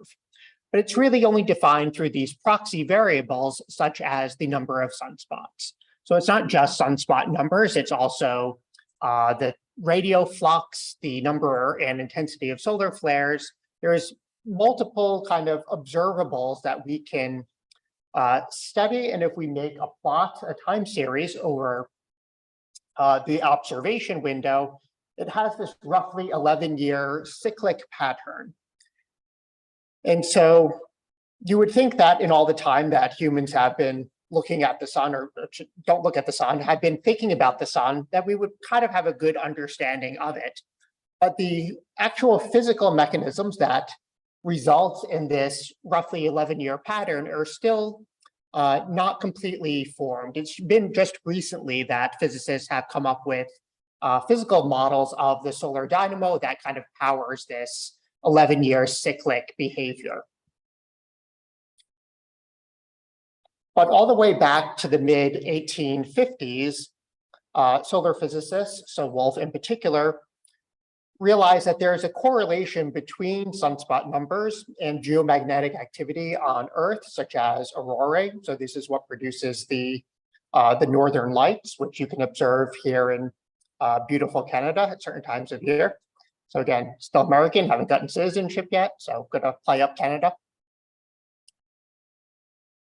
But it's really only defined through these proxy variables, such as the number of sunspots. So it's not just sunspot numbers, it's also the radio flux, the number and intensity of solar flares. There's multiple kind of observables that we can study. And if we make a plot, a time series over the observation window, it has this roughly 11-year cyclic pattern. And so you would think that in all the time that humans have been looking at the sun, or don't look at the sun, have been thinking about the sun, that we would kind of have a good understanding of it. But the actual physical mechanisms that result in this roughly 11-year pattern are still not completely formed. It's been just recently that physicists have come up with physical models of the solar dynamo that kind of powers this 11-year cyclic behavior. But all the way back to the mid-1850s, solar physicists, so Wolf in particular, realized that there is a correlation between sunspot numbers and geomagnetic activity on Earth, such as aurorae. So this is what produces the northern lights, which you can observe here in beautiful Canada at certain times of year. So again, still American, haven't gotten citizenship yet, so gonna play up Canada.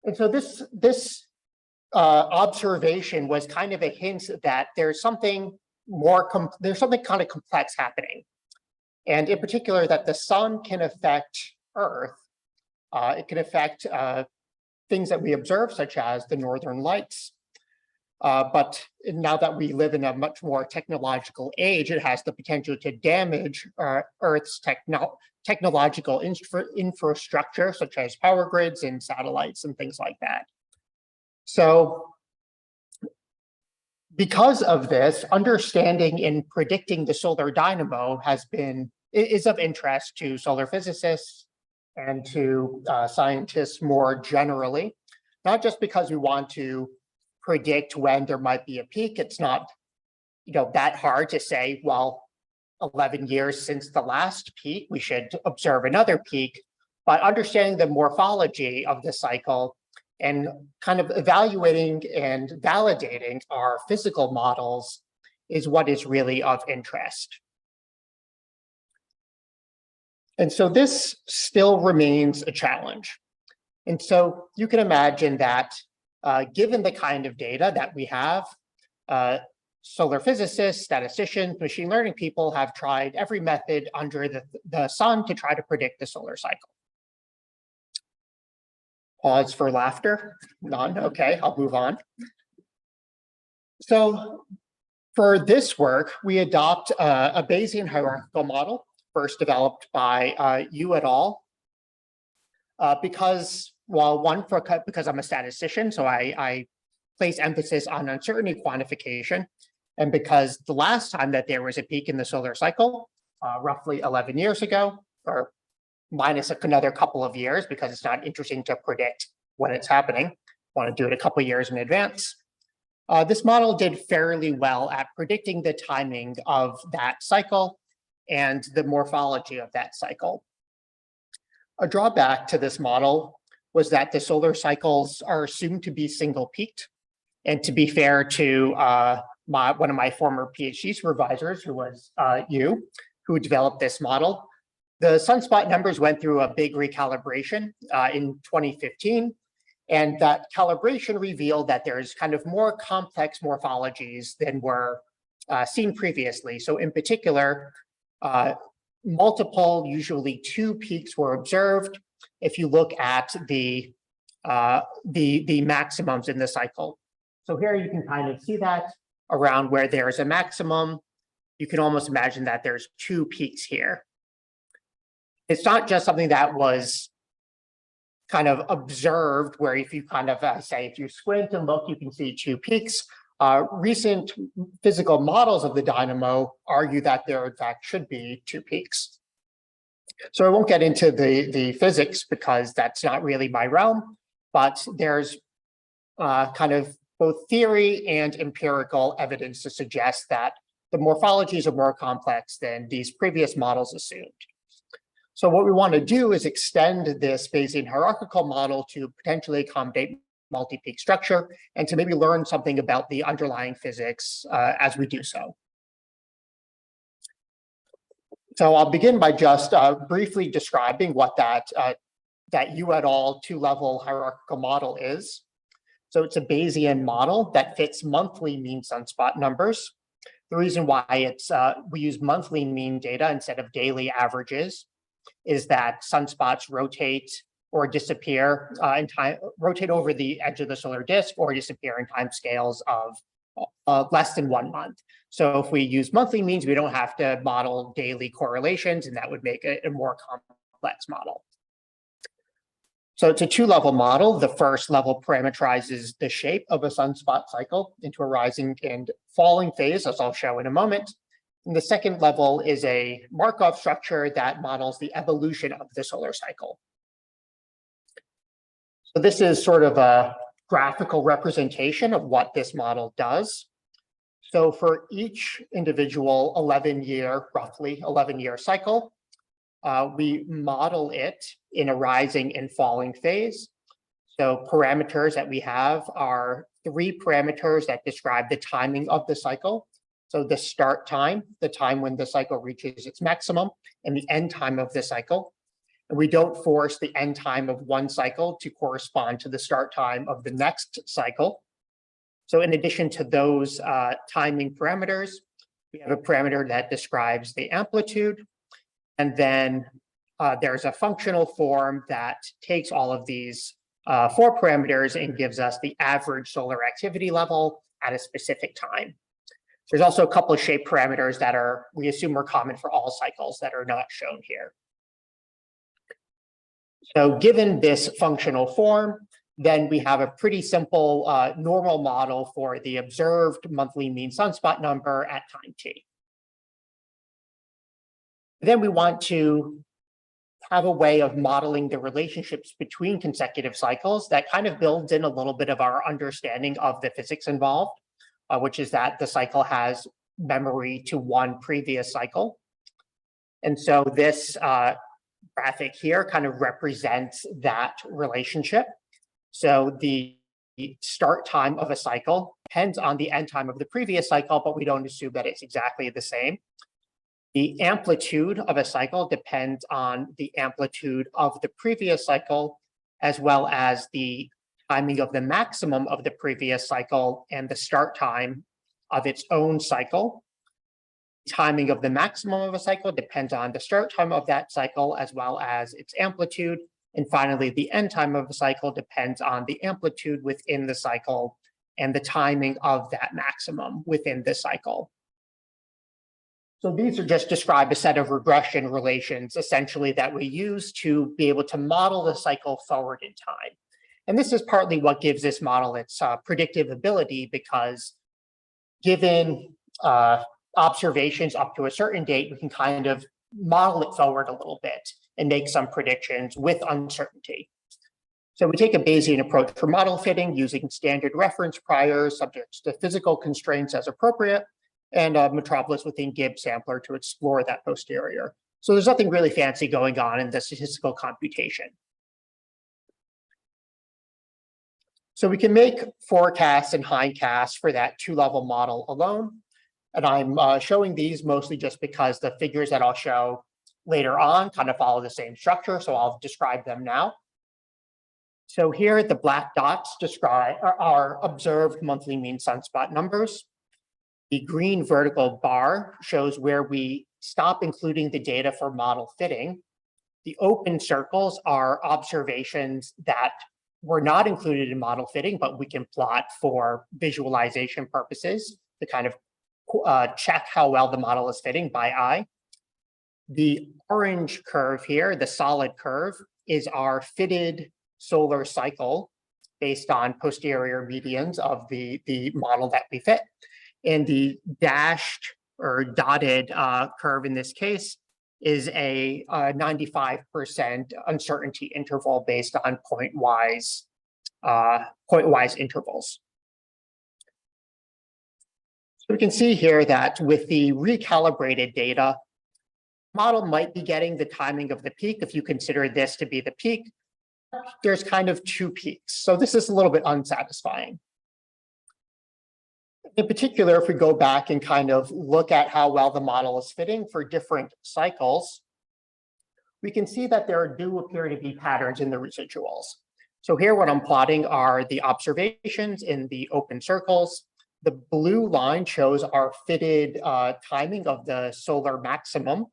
And so this observation was kind of a hint that there's something kind of complex happening. And in particular, that the sun can affect Earth. It can affect things that we observe, such as the northern lights. But now that we live in a much more technological age, it has the potential to damage Earth's technological infrastructure, such as power grids and satellites and things like that. So because of this, understanding and predicting the solar dynamo has been is of interest to solar physicists and to scientists more generally, not just because we want to predict when there might be a peak. It's not, that hard to say, well, 11 years since the last peak, we should observe another peak. But understanding the morphology of the cycle and kind of evaluating and validating our physical models is what is really of interest. And so this still remains a challenge. And so you can imagine that given the kind of data that we have, solar physicists, statisticians, machine learning people have tried every method under the sun to try to predict the solar cycle. Pause for laughter. None. Okay, I'll move on. So for this work, we adopt a Bayesian hierarchical model, first developed by you et al. Because I'm a statistician, so I place emphasis on uncertainty quantification. And because the last time that there was a peak in the solar cycle, roughly 11 years ago, or minus another couple of years, because it's not interesting to predict when it's happening, want to do it a couple of years in advance. This model did fairly well at predicting the timing of that cycle and the morphology of that cycle. A drawback to this model was that the solar cycles are assumed to be single peaked. And to be fair to one of my former PhD supervisors, who was you, who developed this model, the sunspot numbers went through a big recalibration in 2015. And that calibration revealed that there's kind of more complex morphologies than were seen previously. So in particular, multiple, usually 2 peaks were observed if you look at the maximums in the cycle. So here you can kind of see that around where there's a maximum, you can almost imagine that there's 2 peaks here. It's not just something that was kind of observed, where if you kind of say, if you squint and look, you can see 2 peaks. Recent physical models of the dynamo argue that there in fact should be 2 peaks. So I won't get into the physics because that's not really my realm, but there's kind of both theory and empirical evidence to suggest that the morphologies are more complex than these previous models assumed. So what we want to do is extend this Bayesian hierarchical model to potentially accommodate multi-peak structure and to maybe learn something about the underlying physics as we do so. So I'll begin by just briefly describing what that you et al. 2-level hierarchical model is. So it's a Bayesian model that fits monthly mean sunspot numbers. The reason why we use monthly mean data instead of daily averages is that sunspots rotate or disappear in time, rotate over the edge of the solar disk or disappear in time scales of less than 1 month. So if we use monthly means, we don't have to model daily correlations, and that would make it a more complex model. So it's a 2-level model. The first level parameterizes the shape of a sunspot cycle into a rising and falling phase, as I'll show in a moment. And the second level is a Markov structure that models the evolution of the solar cycle. So this is sort of a graphical representation of what this model does. So for each individual 11-year, roughly 11-year cycle, we model it in a rising and falling phase. So parameters that we have are 3 parameters that describe the timing of the cycle. So the start time, the time when the cycle reaches its maximum, and the end time of the cycle. And we don't force the end time of one cycle to correspond to the start time of the next cycle. So in addition to those timing parameters, we have a parameter that describes the amplitude. And then there's a functional form that takes all of these 4 parameters and gives us the average solar activity level at a specific time. There's also a couple of shape parameters that we assume are common for all cycles that are not shown here. So given this functional form, then we have a pretty simple normal model for the observed monthly mean sunspot number at time t. Then we want to have a way of modeling the relationships between consecutive cycles that kind of builds in a little bit of our understanding of the physics involved, which is that the cycle has memory to one previous cycle. And so this graphic here kind of represents that relationship. So the start time of a cycle depends on the end time of the previous cycle, but we don't assume that it's exactly the same. The amplitude of a cycle depends on the amplitude of the previous cycle, as well as the timing of the maximum of the previous cycle and the start time of its own cycle. Timing of the maximum of a cycle depends on the start time of that cycle, as well as its amplitude. And finally, the end time of a cycle depends on the amplitude within the cycle and the timing of that maximum within the cycle. So these are just describe a set of regression relations, essentially, that we use to be able to model the cycle forward in time. And this is partly what gives this model its predictive ability, because given observations up to a certain date, we can kind of model it forward a little bit and make some predictions with uncertainty. So we take a Bayesian approach for model fitting using standard reference priors subject to physical constraints as appropriate, and a metropolis within Gibbs sampler to explore that posterior. So there's nothing really fancy going on in the statistical computation. So we can make forecasts and hindcasts for that two-level model alone. And I'm showing these mostly just because the figures that I'll show later on kind of follow the same structure, so I'll describe them now. So here the black dots describe our observed monthly mean sunspot numbers. The green vertical bar shows where we stop including the data for model fitting. The open circles are observations that were not included in model fitting, but we can plot for visualization purposes to kind of check how well the model is fitting by eye. The orange curve here, the solid curve, is our fitted solar cycle based on posterior medians of the model that we fit. And the dashed or dotted curve in this case is a 95% uncertainty interval based on pointwise intervals. So we can see here that with the recalibrated data, model might be getting the timing of the peak. If you consider this to be the peak, there's kind of two peaks. So this is a little bit unsatisfying. In particular, if we go back and kind of look at how well the model is fitting for different cycles, we can see that there do appear to be patterns in the residuals. So here what I'm plotting are the observations in the open circles. The blue line shows our fitted timing of the solar maximum.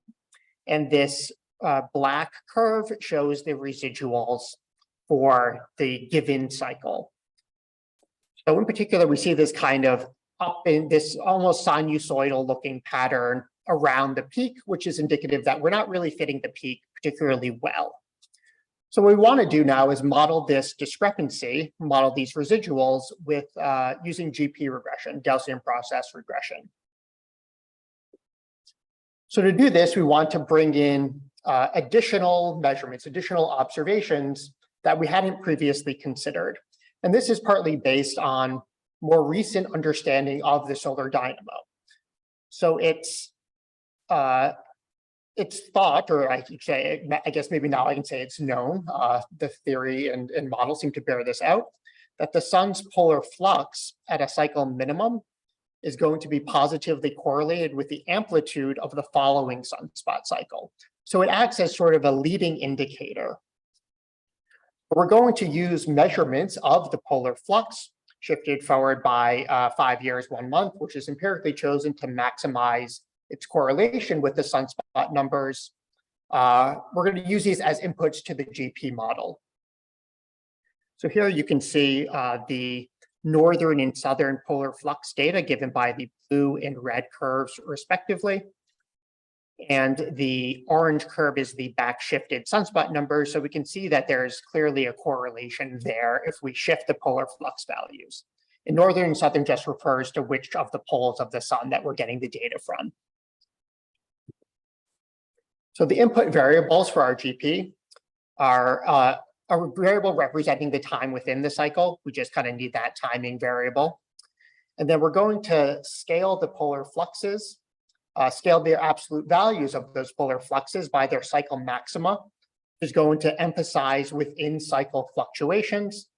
And this black curve shows the residuals for the given cycle. So in particular, we see this kind of up in this almost sinusoidal looking pattern around the peak, which is indicative that we're not really fitting the peak particularly well. So what we want to do now is model this discrepancy, model these residuals with using GP regression, Gaussian process regression. So to do this, we want to bring in additional measurements, additional observations that we hadn't previously considered. And this is partly based on more recent understanding of the solar dynamo. So it's thought, or I could say, I guess maybe now I can say it's known, the theory and model seem to bear this out, that the sun's polar flux at a cycle minimum is going to be positively correlated with the amplitude of the following sunspot cycle. So it acts as sort of a leading indicator. We're going to use measurements of the polar flux shifted forward by 5 years, 1 month, which is empirically chosen to maximize its correlation with the sunspot numbers. We're going to use these as inputs to the GP model. So here you can see the northern and southern polar flux data given by the blue and red curves respectively. And the orange curve is the back-shifted sunspot numbers. So we can see that there's clearly a correlation there if we shift the polar flux values. And northern and southern just refers to which of the poles of the sun that we're getting the data from. So the input variables for our GP are a variable representing the time within the cycle. We just kind of need that timing variable. And then we're going to scale the polar fluxes, scale the absolute values of those polar fluxes by their cycle maxima, which is going to emphasize within cycle fluctuations.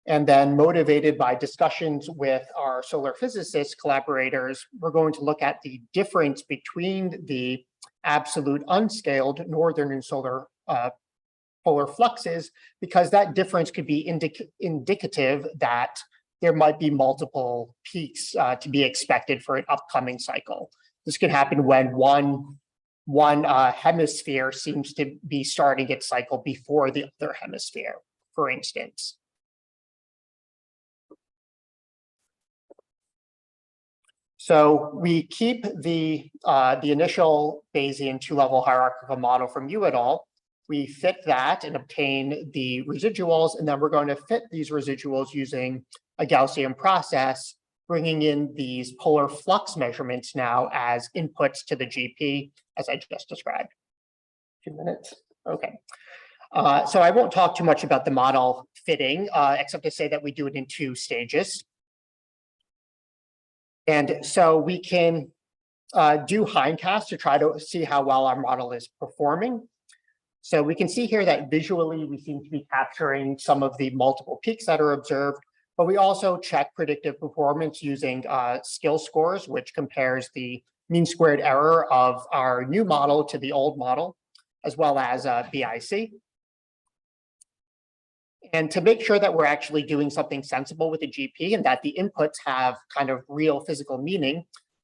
And then motivated by discussions with our solar physicist collaborators, we're going to look at the difference between the absolute unscaled northern and solar polar fluxes, because that difference could be indicative that there might be multiple peaks to be expected for an upcoming cycle. This can happen when one hemisphere seems to be starting its cycle before the other hemisphere, for instance. So we keep the initial Bayesian two-level hierarchical model from you et al. We fit that and obtain the residuals, and then we're going to fit these residuals using a Gaussian process, bringing in these polar flux measurements now as inputs to the GP, as I just described. 2 minutes, okay. So I won't talk too much about the model fitting, except to say that we do it in 2 stages. And so we can do hindcast to try to see how well our model is performing. So we can see here that visually we seem to be capturing some of the multiple peaks that are observed, but we also check predictive performance using skill scores, which compares the mean squared error of our new model to the old model, as well as BIC. And to make sure that we're actually doing something sensible with the GP and that the inputs have kind of real physical meaning,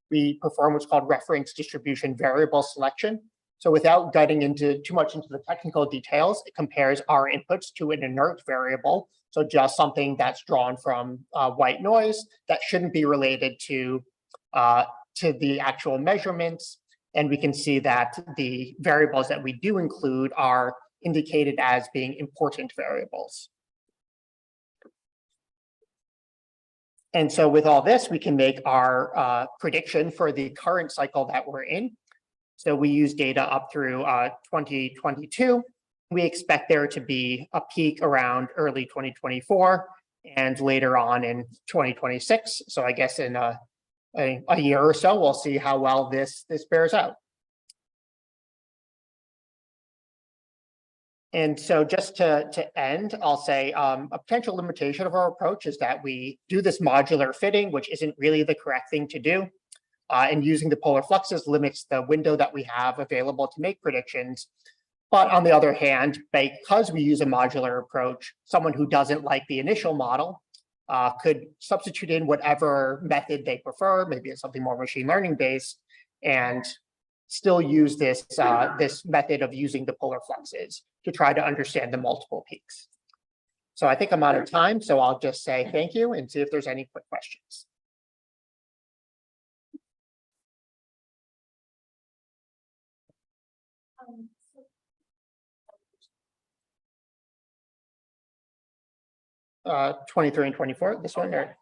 we perform what's called reference distribution variable selection. So without getting into too much into the technical details, it compares our inputs to an inert variable. So just something that's drawn from white noise that shouldn't be related to the actual measurements. And we can see that the variables that we do include are indicated as being important variables. And so with all this, we can make our prediction for the current cycle that we're in. So we use data up through 2022. We expect there to be a peak around early 2024 and later on in 2026. So I guess in a year or so, we'll see how well this bears out. And so just to end, I'll say a potential limitation of our approach is that we do this modular fitting, which isn't really the correct thing to do. And using the polar fluxes limits the window that we have available to make predictions. But on the other hand, because we use a modular approach, someone who doesn't like the initial model could substitute in whatever method they prefer, maybe it's something more machine learning based, and still use this, this method of using the polar fluxes to try to understand the multiple peaks. So I think I'm out of time, so I'll just say thank you and see if there's any quick questions. 23 and 24, this one, or?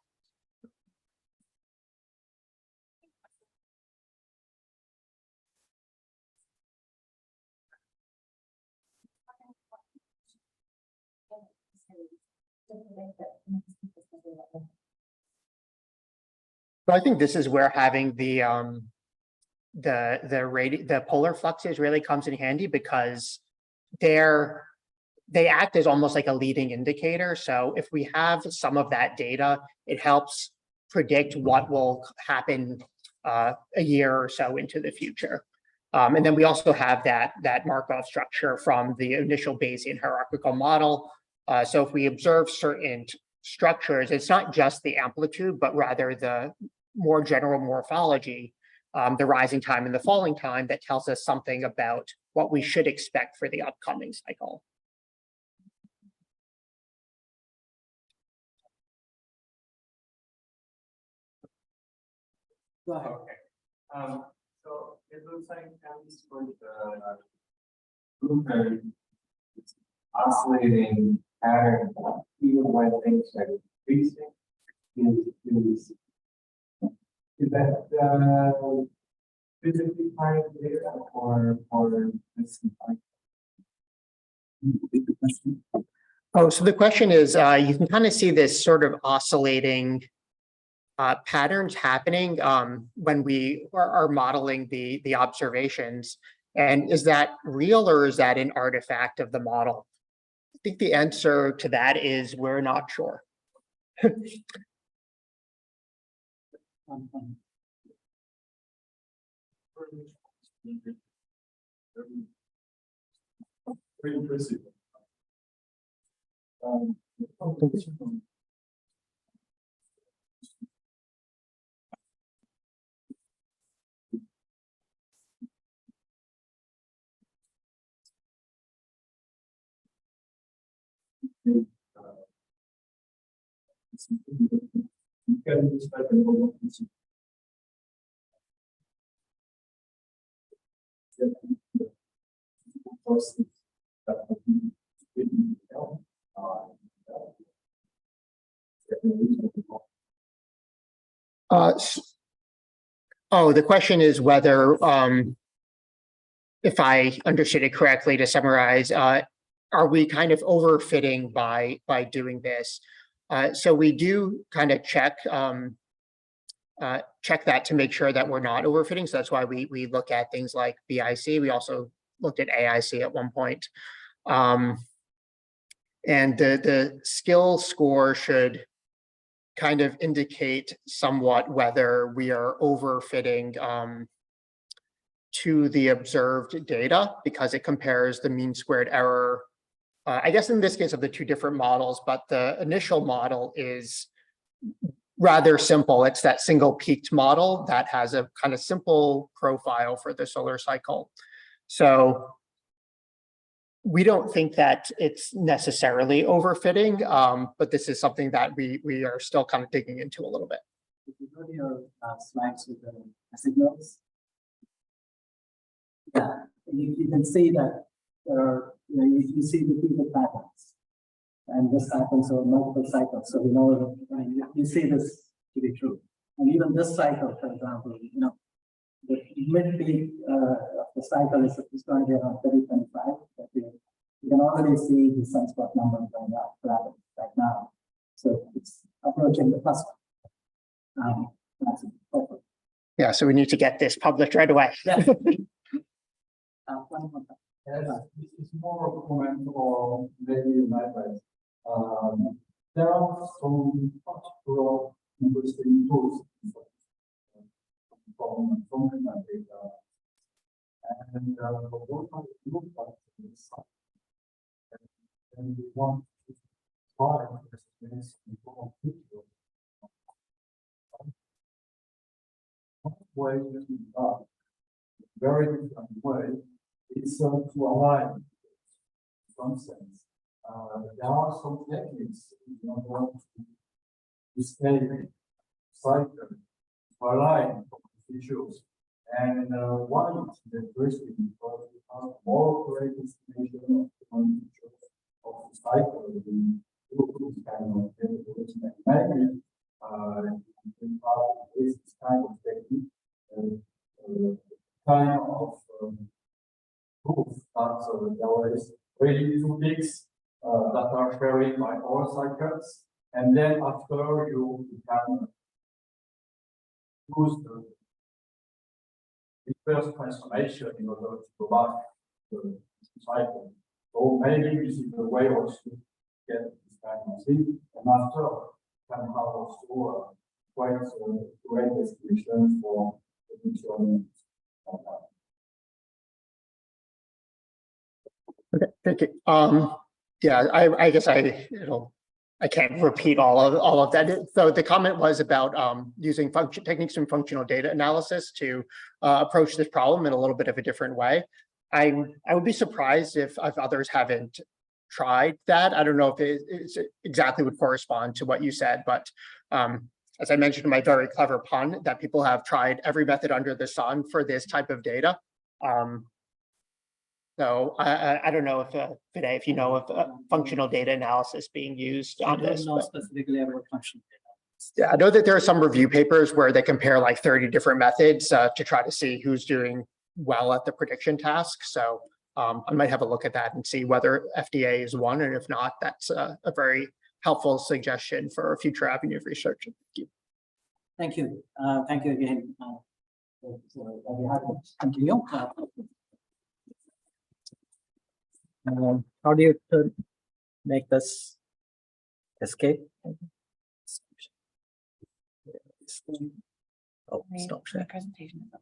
So I think this is where having the polar fluxes really comes in handy, because they act as almost like a leading indicator. So if we have some of that data, it helps predict what will happen a year or so into the future. And then we also have that Markov structure from the initial Bayesian hierarchical model. So if we observe certain structures, it's not just the amplitude, but rather the more general morphology, the rising time and the falling time, that tells us something about what we should expect for the upcoming cycle. Okay. So it looks like at least for the blueprint, it's oscillating pattern, even when things are increasing. Is that physically find data or this? Oh, so the question is, you can kind of see this sort of oscillating patterns happening when we are modeling the observations. And is that real or is that an artifact of the model? I think the answer to that is we're not sure. Very impressive. Oh, the question is whether, if I understood it correctly, to summarize, are we kind of overfitting by doing this? So we do kind of check that to make sure that we're not overfitting. So that's why we look at things like BIC. We also looked at AIC at one point. And the skill score should kind of indicate somewhat whether we are overfitting to the observed data, because it compares the mean squared error, I guess in this case of the two different models, but the initial model is rather simple. It's that single peaked model that has a kind of simple profile for the solar cycle. So we don't think that it's necessarily overfitting, but this is something that we are still kind of digging into a little bit. If you go to your slides with the signals, yeah, you can see that there are, you see repeated patterns. And this happens over multiple cycles. So we know, you see this to be true. And even this cycle, for example, the mid peak of the cycle is going to be around 3025. But you can already see the sunspot number going up rapidly right now. So it's approaching the plus. That's perfect. Yeah, so we need to get this published right away. Yeah. It's more of a comment or maybe my advice. There are some particular interesting tools from my data. And what I look at is, and we want to try this before video. One way to do that, very different way, is to align some sense. There are some techniques in order to scale cycle to align features. And one is interesting because we have more correct estimation of the one features of the cycle. We do this kind of capability. Maybe we have this kind of technique, kind of proof that there is really two peaks that are shared by all cycles, and then after you can use the reverse transformation in order to go back to the cycle. So maybe this is the way also to get this kind of thing, and after can have also quite a great estimation for the future. Okay, thank you. Yeah, I guess I can't repeat all of that. So the comment was about using techniques from functional data analysis to approach this problem in a little bit of a different way. I would be surprised if others haven't tried that. I don't know if it exactly would correspond to what you said, but as I mentioned in my very clever pun, that people have tried every method under the sun for this type of data. So I don't know if today, if you know of functional data analysis being used on this. Not specifically about functional data. Yeah, I know that there are some review papers where they compare like 30 different methods to try to see who's doing well at the prediction task. So I might have a look at that and see whether FDA is one, and if not, that's a very helpful suggestion for a future avenue of research. Thank you. Thank you again. So we have to continue. How do you make this escape? Oh, stop share. Presentation is up.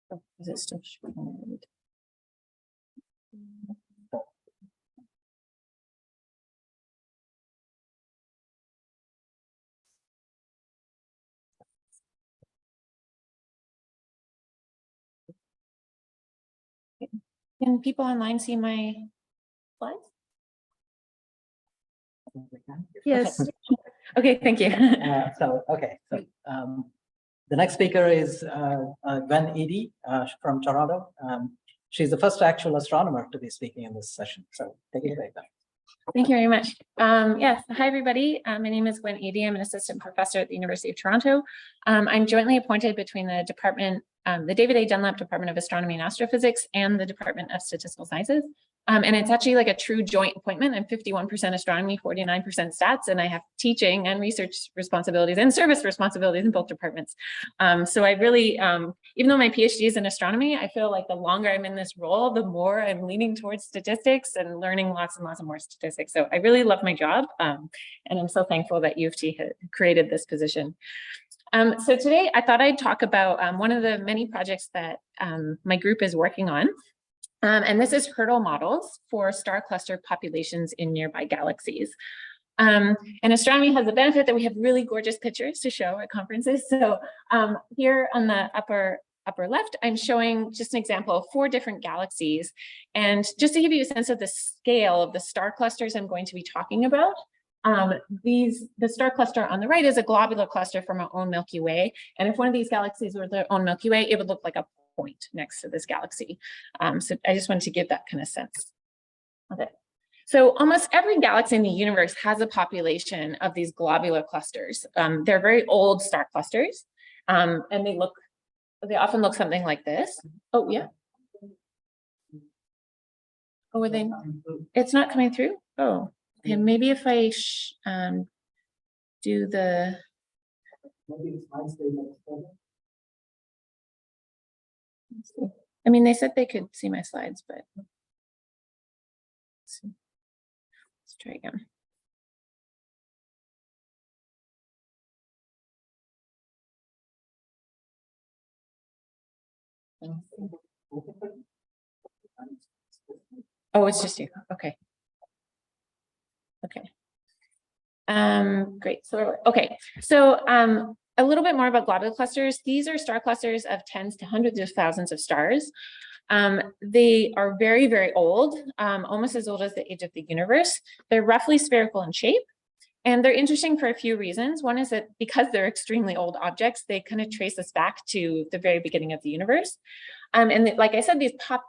Oh, is it still showing? Can people online see my slides? Yes. Okay, thank you. So the next speaker is Gwen Edie from Toronto. She's the first actual astronomer to be speaking in this session. So take it away, Gwen. Thank you very much. Yes, hi everybody. My name is Gwen Edie. I'm an assistant professor at the University of Toronto. I'm jointly appointed between the department, the David A. Dunlap Department of Astronomy and Astrophysics and the Department of Statistical Sciences. And it's actually like a true joint appointment. I'm 51% astronomy, 49% stats, and I have teaching and research responsibilities and service responsibilities in both departments. So I really, even though my PhD is in astronomy, I feel like the longer I'm in this role, the more I'm leaning towards statistics and learning lots and lots of more statistics. So I really love my job, and I'm so thankful that U of T had created this position. So today I thought I'd talk about one of the many projects that my group is working on. And this is hurdle models for star cluster populations in nearby galaxies. And astronomy has the benefit that we have really gorgeous pictures to show at conferences. So here on the upper left, I'm showing just an example of 4 different galaxies. And just to give you a sense of the scale of the star clusters I'm going to be talking about, the star cluster on the right is a globular cluster from our own Milky Way. And if one of these galaxies were their own Milky Way, it would look like a point next to this galaxy. So I just wanted to give that kind of sense of it. So almost every galaxy in the universe has a population of these globular clusters. They're very old star clusters, and they often look something like this. Oh, yeah. Oh, are they? It's not coming through? Oh, okay. Maybe if I do the. I mean, they said they could see my slides, but let's try again. Oh, it's just you. Okay. Okay. Great. So, okay. So, a little bit more about globular clusters. These are star clusters of tens to hundreds of thousands of stars. They are very, very old, almost as old as the age of the universe. They're roughly spherical in shape, and they're interesting for a few reasons. One is that because they're extremely old objects, they kind of trace us back to the very beginning of the universe. And like I said,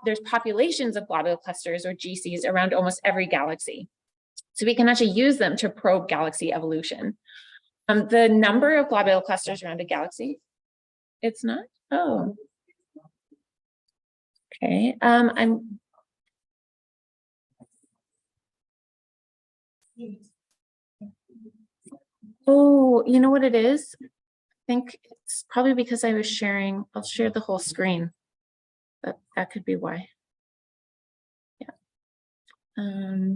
there's populations of globular clusters or GCs around almost every galaxy. So we can actually use them to probe galaxy evolution. The number of globular clusters around a galaxy, it's not? Oh. Okay, oh, you know what it is? I think it's probably because I was sharing, I'll share the whole screen. That could be why. Yeah.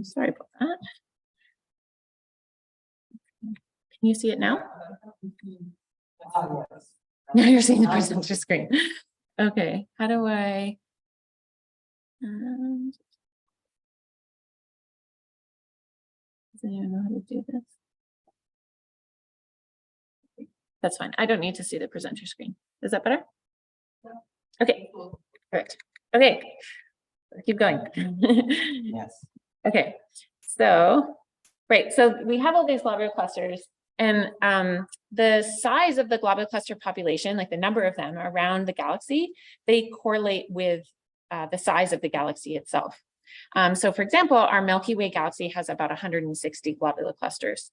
Sorry about that. Can you see it now? Now you're seeing the presenter screen. Okay, how do I? Does anyone know how to do this? That's fine. I don't need to see the presenter screen. Is that better? Okay, perfect. Okay, keep going. Yes. Okay, so, right, so we have all these globular clusters, and the size of the globular cluster population, like the number of them around the galaxy, they correlate with the size of the galaxy itself. So for example, our Milky Way galaxy has about 160 globular clusters.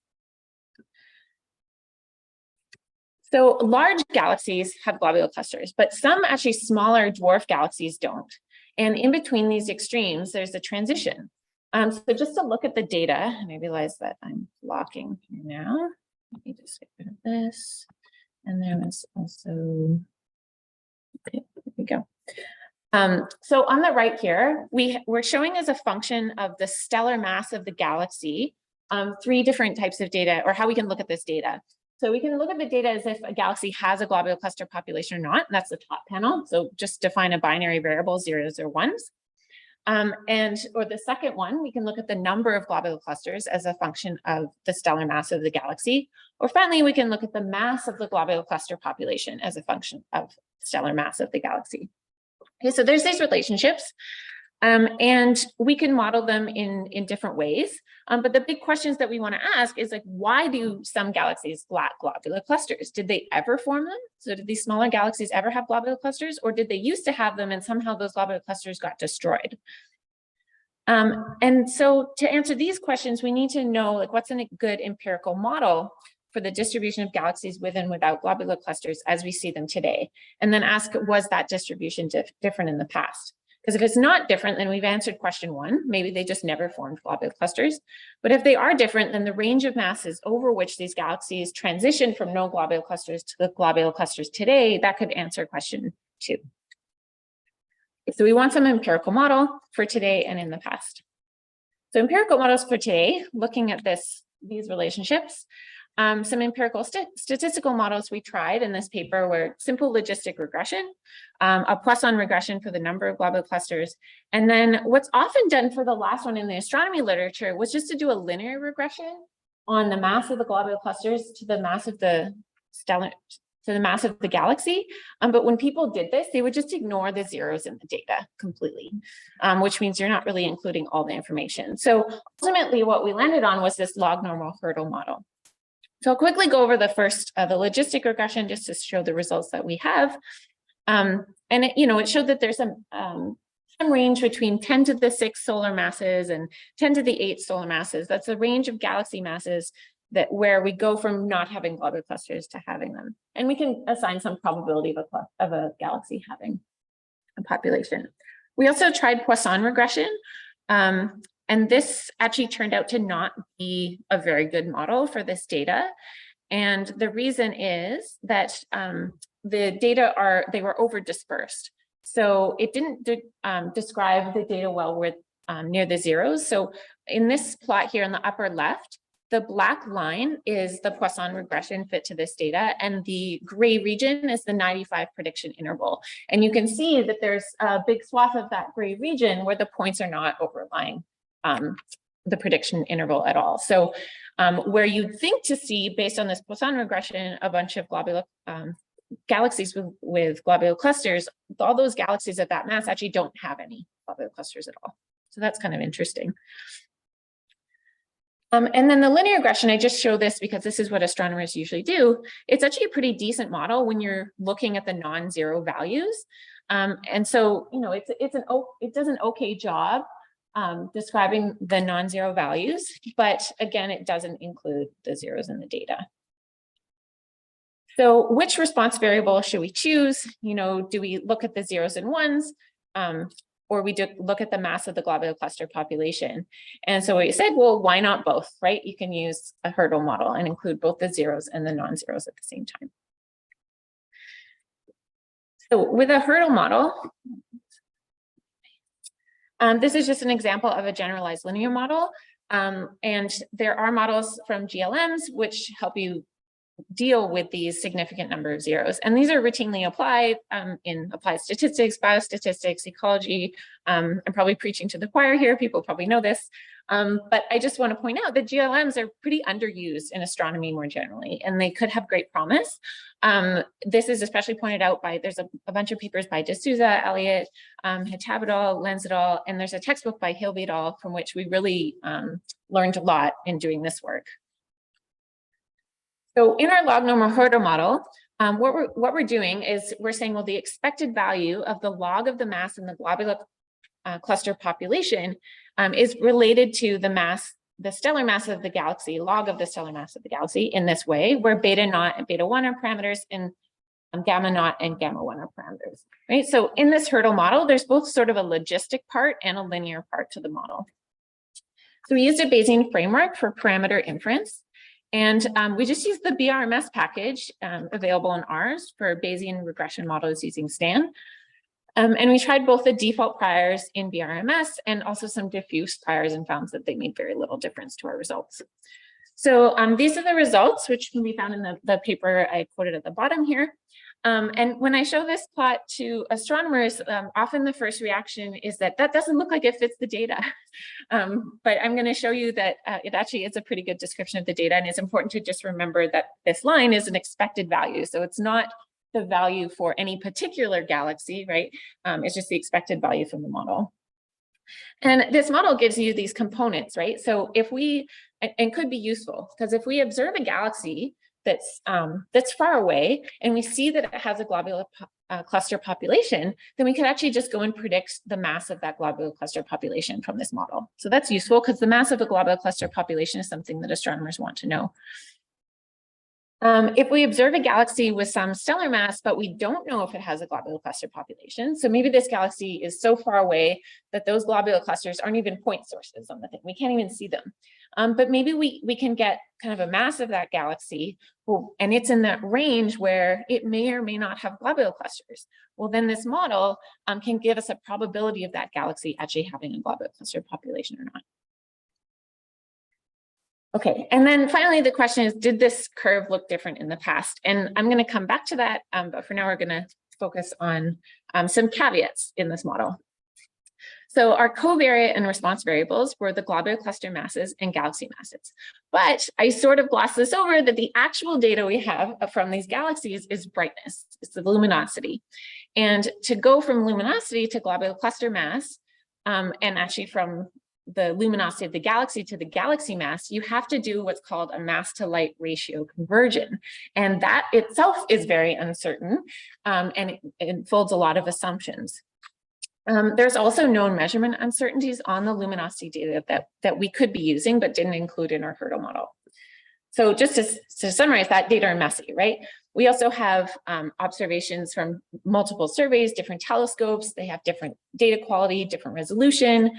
So large galaxies have globular clusters, but some actually smaller dwarf galaxies don't. And in between these extremes, there's a transition. So just to look at the data, and I realize that I'm blocking here now. Let me just get rid of this. And there was also, okay, there we go. So on the right here, we're showing as a function of the stellar mass of the galaxy, 3 different types of data, or how we can look at this data. So we can look at the data as if a galaxy has a globular cluster population or not. That's the top panel. So just define a binary variable, 0s or 1s. Or the second one, we can look at the number of globular clusters as a function of the stellar mass of the galaxy. Or finally, we can look at the mass of the globular cluster population as a function of stellar mass of the galaxy. Okay, so there's these relationships, and we can model them in different ways. But the big questions that we want to ask is like, why do some galaxies lack globular clusters? Did they ever form them? So did these smaller galaxies ever have globular clusters, or did they used to have them and somehow those globular clusters got destroyed? And so to answer these questions, we need to know like what's a good empirical model for the distribution of galaxies with and without globular clusters as we see them today, and then ask, was that distribution different in the past? Because if it's not different, then we've answered question 1. Maybe they just never formed globular clusters. But if they are different, then the range of masses over which these galaxies transition from no globular clusters to the globular clusters today, that could answer question 2. So we want some empirical model for today and in the past. So empirical models for today, looking at these relationships. Some empirical statistical models we tried in this paper were simple logistic regression, a Poisson regression for the number of globular clusters. And then what's often done for the last one in the astronomy literature was just to do a linear regression on the mass of the globular clusters to the mass of the galaxy. But when people did this, they would just ignore the zeros in the data completely, which means you're not really including all the information. So ultimately what we landed on was this log normal hurdle model. So I'll quickly go over the first, the logistic regression, just to show the results that we have. And it showed that there's some range between 10 to the 6 solar masses and 10 to the 8 solar masses. That's the range of galaxy masses where we go from not having globular clusters to having them. And we can assign some probability of a galaxy having a population. We also tried Poisson regression. And this actually turned out to not be a very good model for this data. And the reason is that the data were over dispersed. So it didn't describe the data well with near the zeros. So in this plot here in the upper left, the black line is the Poisson regression fit to this data, and the gray region is the 95 prediction interval. And you can see that there's a big swath of that gray region where the points are not overlying the prediction interval at all. So where you'd think to see, based on this Poisson regression, a bunch of globular galaxies with globular clusters, all those galaxies of that mass actually don't have any globular clusters at all. So that's kind of interesting. And then the linear regression, I just show this because this is what astronomers usually do. It's actually a pretty decent model when you're looking at the non-zero values. And so, it does an okay job describing the non-zero values, but again, it doesn't include the zeros in the data. So which response variable should we choose? Do we look at the zeros and ones? Or we do look at the mass of the globular cluster population. And so we said, well, why not both, right? You can use a hurdle model and include both the zeros and the non-zeros at the same time. So with a hurdle model, this is just an example of a generalized linear model. And there are models from GLMs which help you deal with these significant number of zeros. And these are routinely applied in applied statistics, biostatistics, ecology. I'm probably preaching to the choir here. People probably know this. But I just want to point out that GLMs are pretty underused in astronomy more generally, and they could have great promise. This is especially pointed out by, there's a bunch of papers by D'Souza, Elliott, Hatab et al., Lenz et al., and there's a textbook by Hilby et al. From which we really learned a lot in doing this work. So in our log normal Hurdle model, what we're doing is we're saying, well, the expected value of the log of the mass in the globular cluster population is related to the mass, the stellar mass of the galaxy, log of the stellar mass of the galaxy in this way, where beta naught and beta 1 are parameters and gamma naught and gamma 1 are parameters, right? So in this Hurdle model, there's both sort of a logistic part and a linear part to the model. So we used a Bayesian framework for parameter inference. And we just used the BRMS package available in ours for Bayesian regression models using STAN. And we tried both the default priors in BRMS and also some diffuse priors and found that they made very little difference to our results. So these are the results, which can be found in the paper I quoted at the bottom here. And when I show this plot to astronomers, often the first reaction is that that doesn't look like it fits the data. But I'm going to show you that it actually is a pretty good description of the data. And it's important to just remember that this line is an expected value. So it's not the value for any particular galaxy, right? It's just the expected value from the model. And this model gives you these components, right? So if we, and could be useful, because if we observe a galaxy that's far away and we see that it has a globular cluster population, then we could actually just go and predict the mass of that globular cluster population from this model. So that's useful because the mass of a globular cluster population is something that astronomers want to know. If we observe a galaxy with some stellar mass, but we don't know if it has a globular cluster population, so maybe this galaxy is so far away that those globular clusters aren't even point sources on the thing. We can't even see them. But maybe we can get kind of a mass of that galaxy, and it's in that range where it may or may not have globular clusters. Well, then this model can give us a probability of that galaxy actually having a globular cluster population or not. Okay, and then finally, the question is, did this curve look different in the past? And I'm going to come back to that, but for now, we're going to focus on some caveats in this model. So our covariate and response variables were the globular cluster masses and galaxy masses. But I sort of glossed this over that the actual data we have from these galaxies is brightness, it's the luminosity. And to go from luminosity to globular cluster mass, and actually from the luminosity of the galaxy to the galaxy mass, you have to do what's called a mass to light ratio conversion. And that itself is very uncertain, and it unfolds a lot of assumptions. There's also known measurement uncertainties on the luminosity data that we could be using, but didn't include in our Hurdle model. So just to summarize, that data are messy, right? We also have observations from multiple surveys, different telescopes. They have different data quality, different resolution.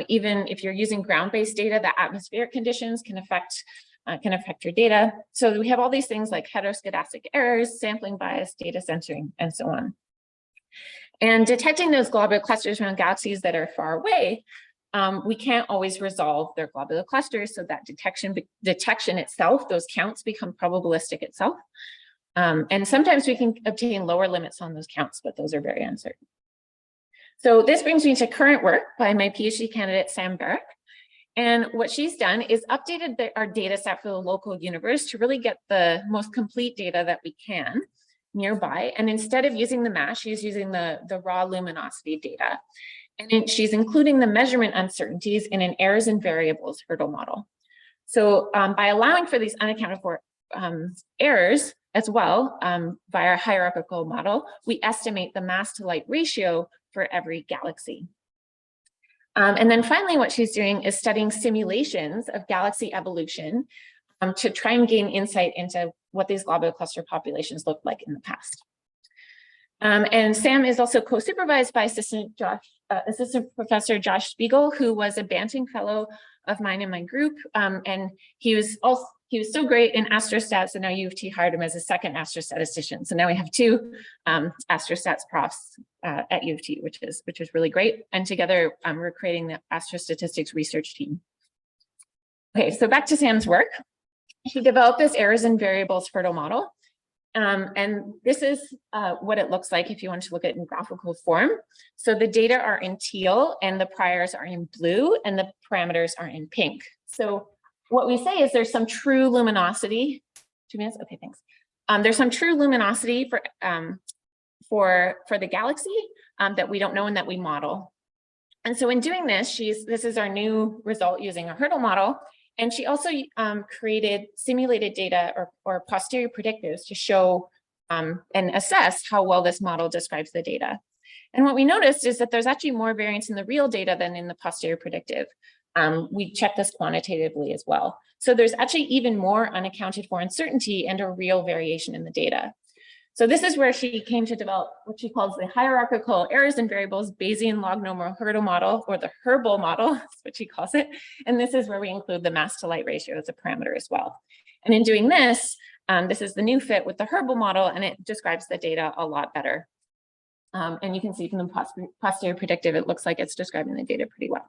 Even if you're using ground-based data, the atmospheric conditions can affect your data. So we have all these things like heteroscedastic errors, sampling bias, data censoring, and so on. And detecting those globular clusters around galaxies that are far away, we can't always resolve their globular clusters, so that detection itself, those counts become probabilistic itself. And sometimes we can obtain lower limits on those counts, but those are very uncertain. So this brings me to current work by my PhD candidate, Sam Barrick. And what she's done is updated our data set for the local universe to really get the most complete data that we can nearby. And instead of using the mass, she's using the raw luminosity data. And she's including the measurement uncertainties in an errors and variables Hurdle model. So by allowing for these unaccounted for errors as well via a hierarchical model, we estimate the mass to light ratio for every galaxy. And then finally, what she's doing is studying simulations of galaxy evolution to try and gain insight into what these globular cluster populations looked like in the past. And Sam is also co-supervised by Assistant Professor Josh Spiegel, who was a Banting Fellow of mine in my group. And he was so great in astrostats, and now U of T hired him as a second astrostatistician. So now we have two astrostats profs at U of T, which is really great. And together we're creating the astrostatistics research team. Okay, so back to Sam's work. He developed this errors and variables Hurdle model. And this is what it looks like if you want to look at it in graphical form. So the data are in teal and the priors are in blue and the parameters are in pink. So what we say is there's some true luminosity. 2 minutes? Okay, thanks. There's some true luminosity for the galaxy that we don't know and that we model. And so in doing this, this is our new result using a Hurdle model. And she also created simulated data or posterior predictives to show and assess how well this model describes the data. And what we noticed is that there's actually more variance in the real data than in the posterior predictive. We checked this quantitatively as well. So there's actually even more unaccounted for uncertainty and a real variation in the data. So this is where she came to develop what she calls the hierarchical errors and variables Bayesian log normal Hurdle model, or the HERBL model, that's what she calls it. And this is where we include the mass to light ratio as a parameter as well. And in doing this, this is the new fit with the HERBL model, and it describes the data a lot better. And you can see from the posterior predictive, it looks like it's describing the data pretty well.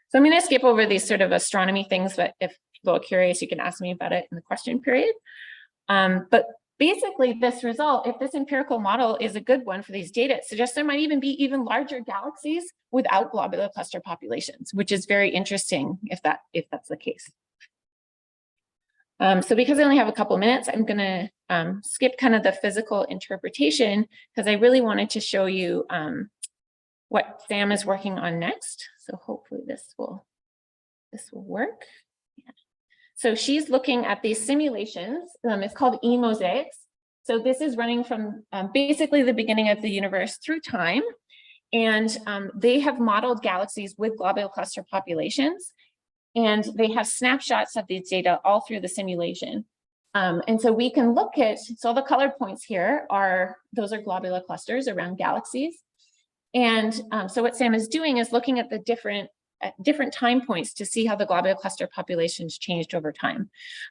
So I'm going to skip over these sort of astronomy things, but if people are curious, you can ask me about it in the question period. But basically, this result, if this empirical model is a good one for these data, it suggests there might even be even larger galaxies without globular cluster populations, which is very interesting if that's the case. So because I only have a couple of minutes, I'm going to skip kind of the physical interpretation because I really wanted to show you what Sam is working on next. So hopefully this will work. Yeah. So she's looking at these simulations. It's called e-mosaics. So this is running from basically the beginning of the universe through time. And they have modeled galaxies with globular cluster populations. And they have snapshots of these data all through the simulation. And so we can look at, so the colored points here those are globular clusters around galaxies. And so what Sam is doing is looking at the different time points to see how the globular cluster populations changed over time.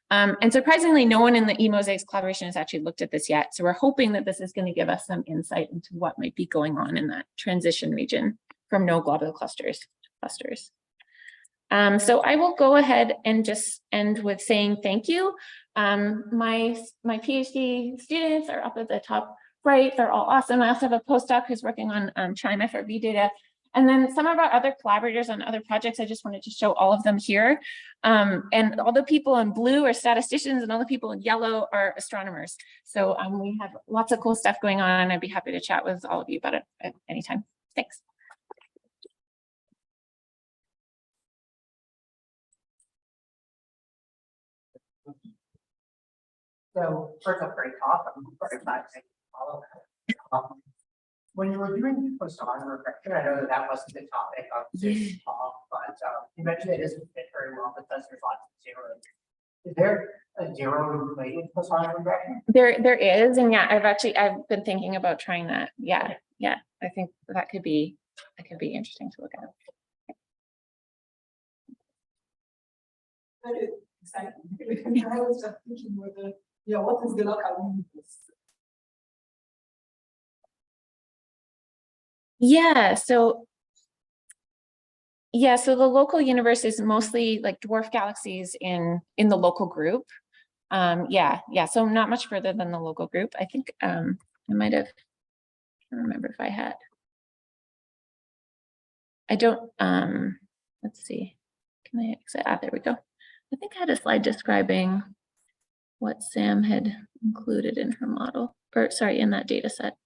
And surprisingly, no one in the e-mosaics collaboration has actually looked at this yet. So we're hoping that this is going to give us some insight into what might be going on in that transition region from no globular clusters to clusters. So I will go ahead and just end with saying thank you. My PhD students are up at the top right. They're all awesome. I also have a postdoc who's working on CHIME FRB data. And then some of our other collaborators on other projects, I just wanted to show all of them here. And all the people in blue are statisticians and all the people in yellow are astronomers. So we have lots of cool stuff going on. I'd be happy to chat with all of you about it at any time. Thanks. So first off, great talk. I'm very glad to follow that. When you were doing post-on regression, I know that wasn't the topic of this talk, but you mentioned it doesn't fit very well because there's lots of zeros. Is there a zero related post-on regression? There is, and yeah, I've been thinking about trying that. Yeah, I think that could be interesting to look at. Very exciting. I was just thinking whether, what is the local universe? So the local universe is mostly like dwarf galaxies in the local group. So not much further than the local group. I think I might have, I don't remember if I had. I don't, let's see. Can I exit? There we go. I think I had a slide describing what Sam had included in her model, or sorry, in that data set.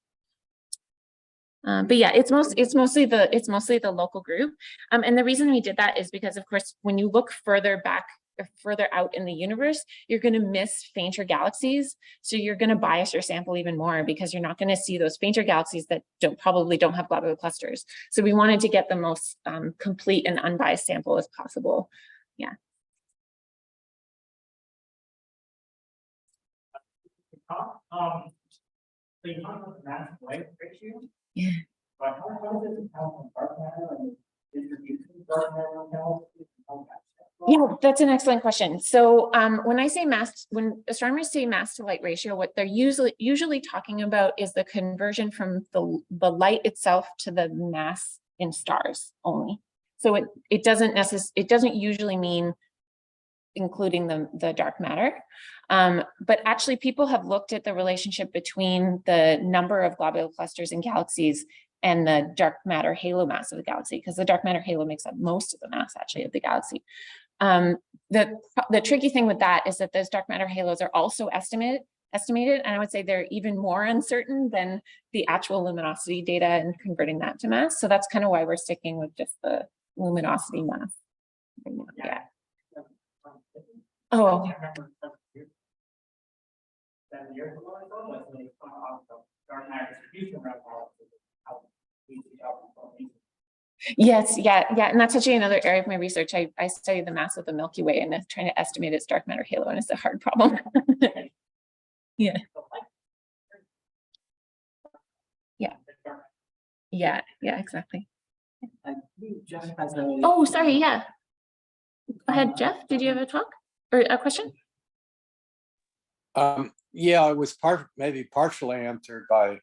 But yeah, it's mostly the local group. And the reason we did that is because, of course, when you look further back or further out in the universe, you're going to miss fainter galaxies. So you're going to bias your sample even more because you're not going to see those fainter galaxies that probably don't have globular clusters. So we wanted to get the most complete and unbiased sample as possible. Yeah. So you talked about the mass to light ratio. Yeah. But how does it account for dark matter and distribution of dark matter galaxies? Yeah, that's an excellent question. So when astronomers say mass to light ratio, what they're usually talking about is the conversion from the light itself to the mass in stars only. So it doesn't usually mean including the dark matter. But actually people have looked at the relationship between the number of globular clusters in galaxies and the dark matter halo mass of the galaxy, because the dark matter halo makes up most of the mass actually of the galaxy. The tricky thing with that is that those dark matter halos are also estimated, and I would say they're even more uncertain than the actual luminosity data and converting that to mass. So that's kind of why we're sticking with just the luminosity mass. Yeah. Oh. Yes, yeah, and that's actually another area of my research. I study the mass of the Milky Way and trying to estimate its dark matter halo, and it's a hard problem. Yeah. Yeah, exactly. I believe Jeff has a. Oh, sorry, yeah. Go ahead, Jeff. Did you have a talk or a question? Yeah, it was maybe partially answered by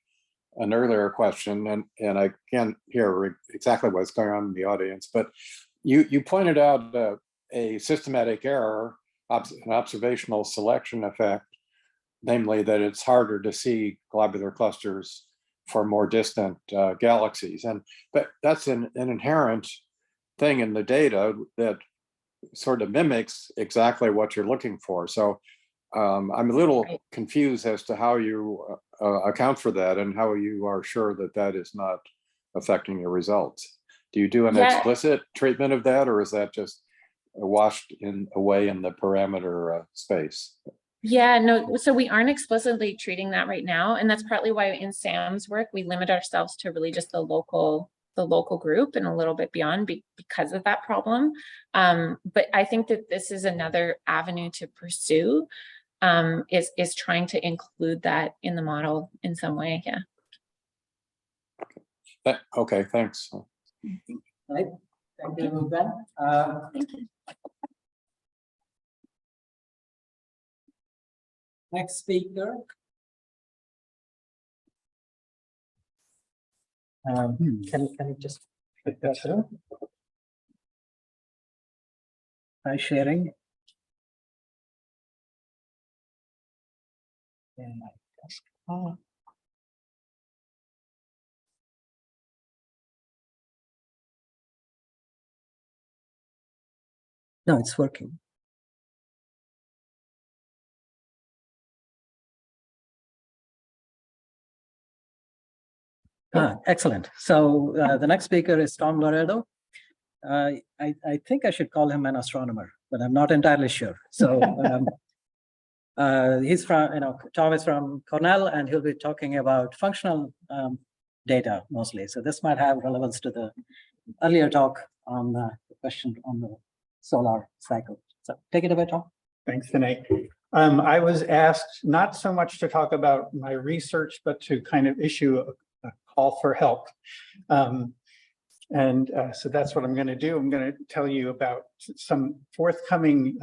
an earlier question, and I can't hear exactly what's going on in the audience, but you pointed out a systematic error, an observational selection effect, namely that it's harder to see globular clusters for more distant galaxies, but that's an inherent thing in the data that sort of mimics exactly what you're looking for. So I'm a little confused as to how you account for that and how you are sure that that is not affecting your results. Do you do an explicit treatment of that, or is that just washed away in the parameter space? Yeah, no, so we aren't explicitly treating that right now. And that's partly why in Sam's work, we limit ourselves to really just the local group and a little bit beyond because of that problem. But I think that this is another avenue to pursue, is trying to include that in the model in some way. Yeah. Okay, thanks. Right. Thank you, Ben. Thank you. Next speaker. Can I just put that through? Try sharing. And my desktop. No, it's working. Excellent. So the next speaker is Tom Loredo. I think I should call him an astronomer, but I'm not entirely sure. So he's from, Tom is from Cornell, and he'll be talking about functional data mostly. So this might have relevance to the earlier talk on the question on the solar cycle. So take it away, Tom. Thanks, Vinay. I was asked not so much to talk about my research, but to kind of issue a call for help. So that's what I'm going to do. I'm going to tell you about some forthcoming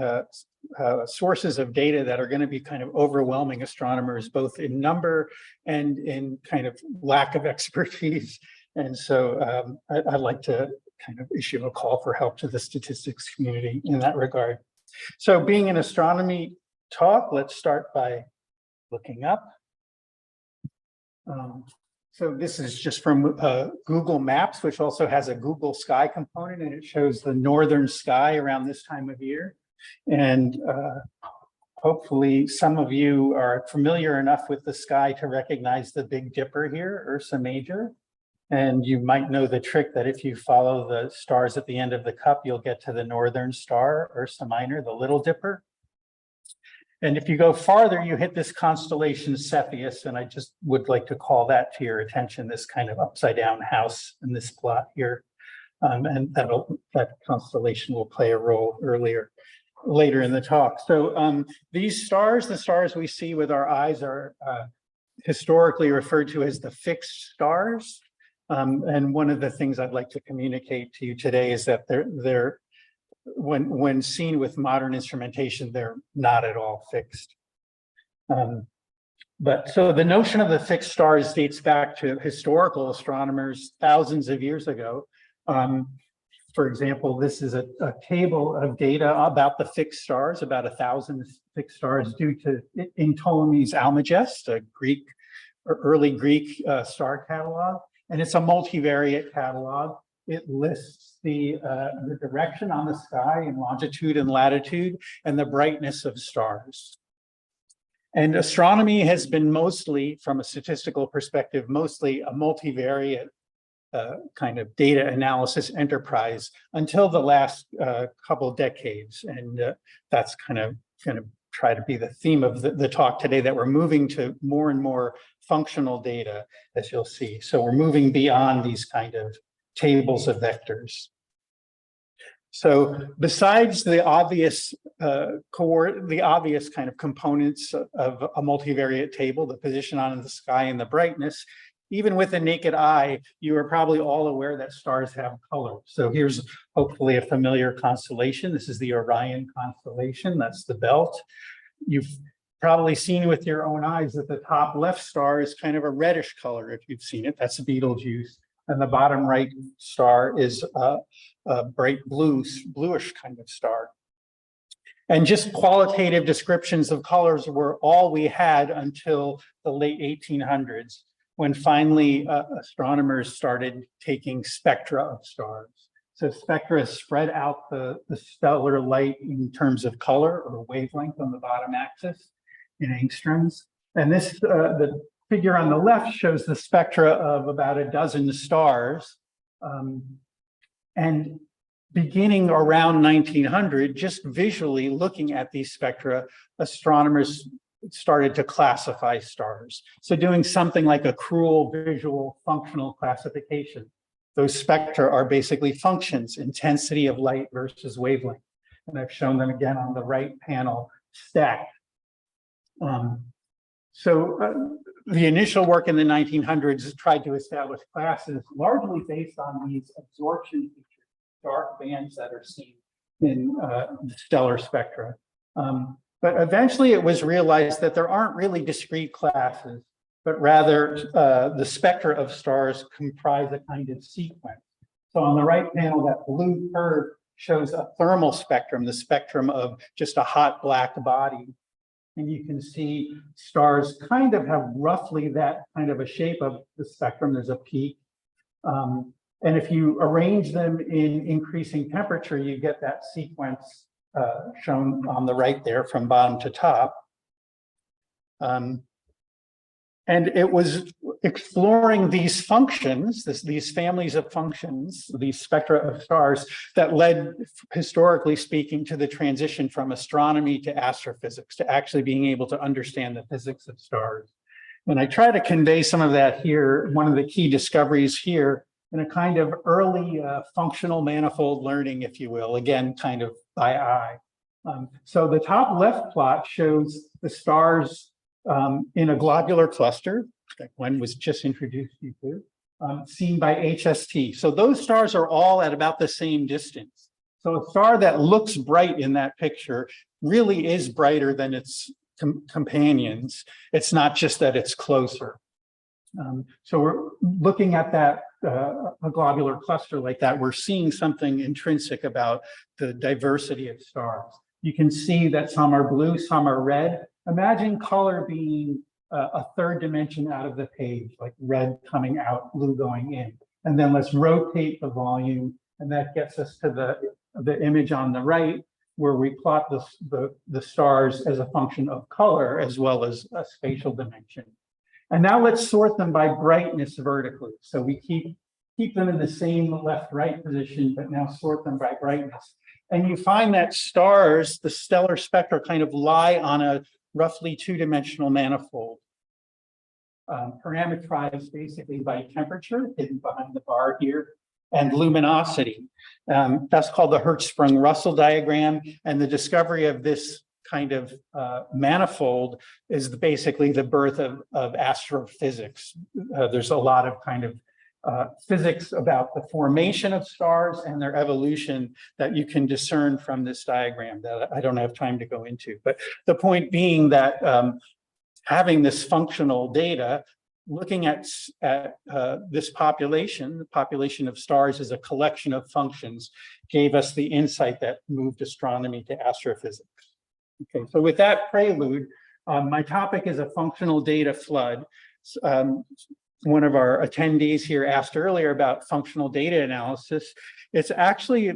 sources of data that are going to be kind of overwhelming astronomers, both in number and in kind of lack of expertise. And so I'd like to kind of issue a call for help to the statistics community in that regard. So being an astronomy talk, let's start by looking up. So this is just from Google Maps, which also has a Google Sky component, and it shows the northern sky around this time of year. And hopefully some of you are familiar enough with the sky to recognize the Big Dipper here, Ursa Major. And you might know the trick that if you follow the stars at the end of the cup, you'll get to the northern star, Ursa Minor, the Little Dipper. And if you go farther, you hit this constellation Cepheus, and I just would like to call that to your attention, this kind of upside down house in this plot here. And that constellation will play a role later in the talk. So these stars, the stars we see with our eyes, are historically referred to as the fixed stars. And one of the things I'd like to communicate to you today is that they're when seen with modern instrumentation, they're not at all fixed. But so the notion of the fixed stars dates back to historical astronomers thousands of years ago. For example, this is a table of data about the fixed stars, about 1,000 fixed stars due to in Ptolemy's Almagest, a Greek or early Greek star catalog. And it's a multivariate catalog. It lists the direction on the sky in longitude and latitude and the brightness of stars. And astronomy has been mostly, from a statistical perspective, mostly a multivariate kind of data analysis enterprise until the last couple decades. And that's kind of going to try to be the theme of the talk today, that we're moving to more and more functional data, as you'll see. So we're moving beyond these kind of tables of vectors. So besides the obvious kind of components of a multivariate table, the position on the sky and the brightness, even with the naked eye, you are probably all aware that stars have color. So here's hopefully a familiar constellation. This is the Orion constellation. That's the belt. You've probably seen with your own eyes that the top left star is kind of a reddish color, if you've seen it. That's Betelgeuse. And the bottom right star is a bright bluish kind of star. And just qualitative descriptions of colors were all we had until the late 1800s, when finally astronomers started taking spectra of stars. So spectra spread out the stellar light in terms of color or wavelength on the bottom axis in angstroms. And this, the figure on the left shows the spectra of about a dozen stars. And beginning around 1900, just visually looking at these spectra, astronomers started to classify stars. So doing something like a cruel visual functional classification. Those spectra are basically functions, intensity of light versus wavelength. And I've shown them again on the right panel stacked. The initial work in the 1900s tried to establish classes largely based on these absorption features, dark bands that are seen in the stellar spectra. But eventually it was realized that there aren't really discrete classes, but rather the spectra of stars comprise a kind of sequence. So on the right panel, that blue curve shows a thermal spectrum, the spectrum of just a hot black body. And you can see stars kind of have roughly that kind of a shape of the spectrum. There's a peak. And if you arrange them in increasing temperature, you get that sequence shown on the right there from bottom to top. And it was exploring these functions, these families of functions, these spectra of stars, that led, historically speaking, to the transition from astronomy to astrophysics, to actually being able to understand the physics of stars. And I try to convey some of that here. One of the key discoveries here in a kind of early functional manifold learning, if you will, again, kind of by eye. So the top left plot shows the stars in a globular cluster that Gwen was just introduced you to, seen by HST. So those stars are all at about the same distance. So a star that looks bright in that picture really is brighter than its companions. It's not just that it's closer. So we're looking at that, a globular cluster like that, we're seeing something intrinsic about the diversity of stars. You can see that some are blue, some are red. Imagine color being a third dimension out of the page, like red coming out, blue going in. And then let's rotate the volume, and that gets us to the image on the right, where we plot the stars as a function of color as well as a spatial dimension. And now let's sort them by brightness vertically. So we keep them in the same left-right position, but now sort them by brightness. And you find that stars, the stellar spectra, kind of lie on a roughly two-dimensional manifold, parameterized basically by temperature, hidden behind the bar here, and luminosity. That's called the Hertzsprung-Russell diagram. And the discovery of this kind of manifold is basically the birth of astrophysics. There's a lot of kind of physics about the formation of stars and their evolution that you can discern from this diagram that I don't have time to go into. But the point being that having this functional data looking at this population, the population of stars as a collection of functions, gave us the insight that moved astronomy to astrophysics. Okay, so with that prelude, my topic is a functional data flood. One of our attendees here asked earlier about functional data analysis. It's actually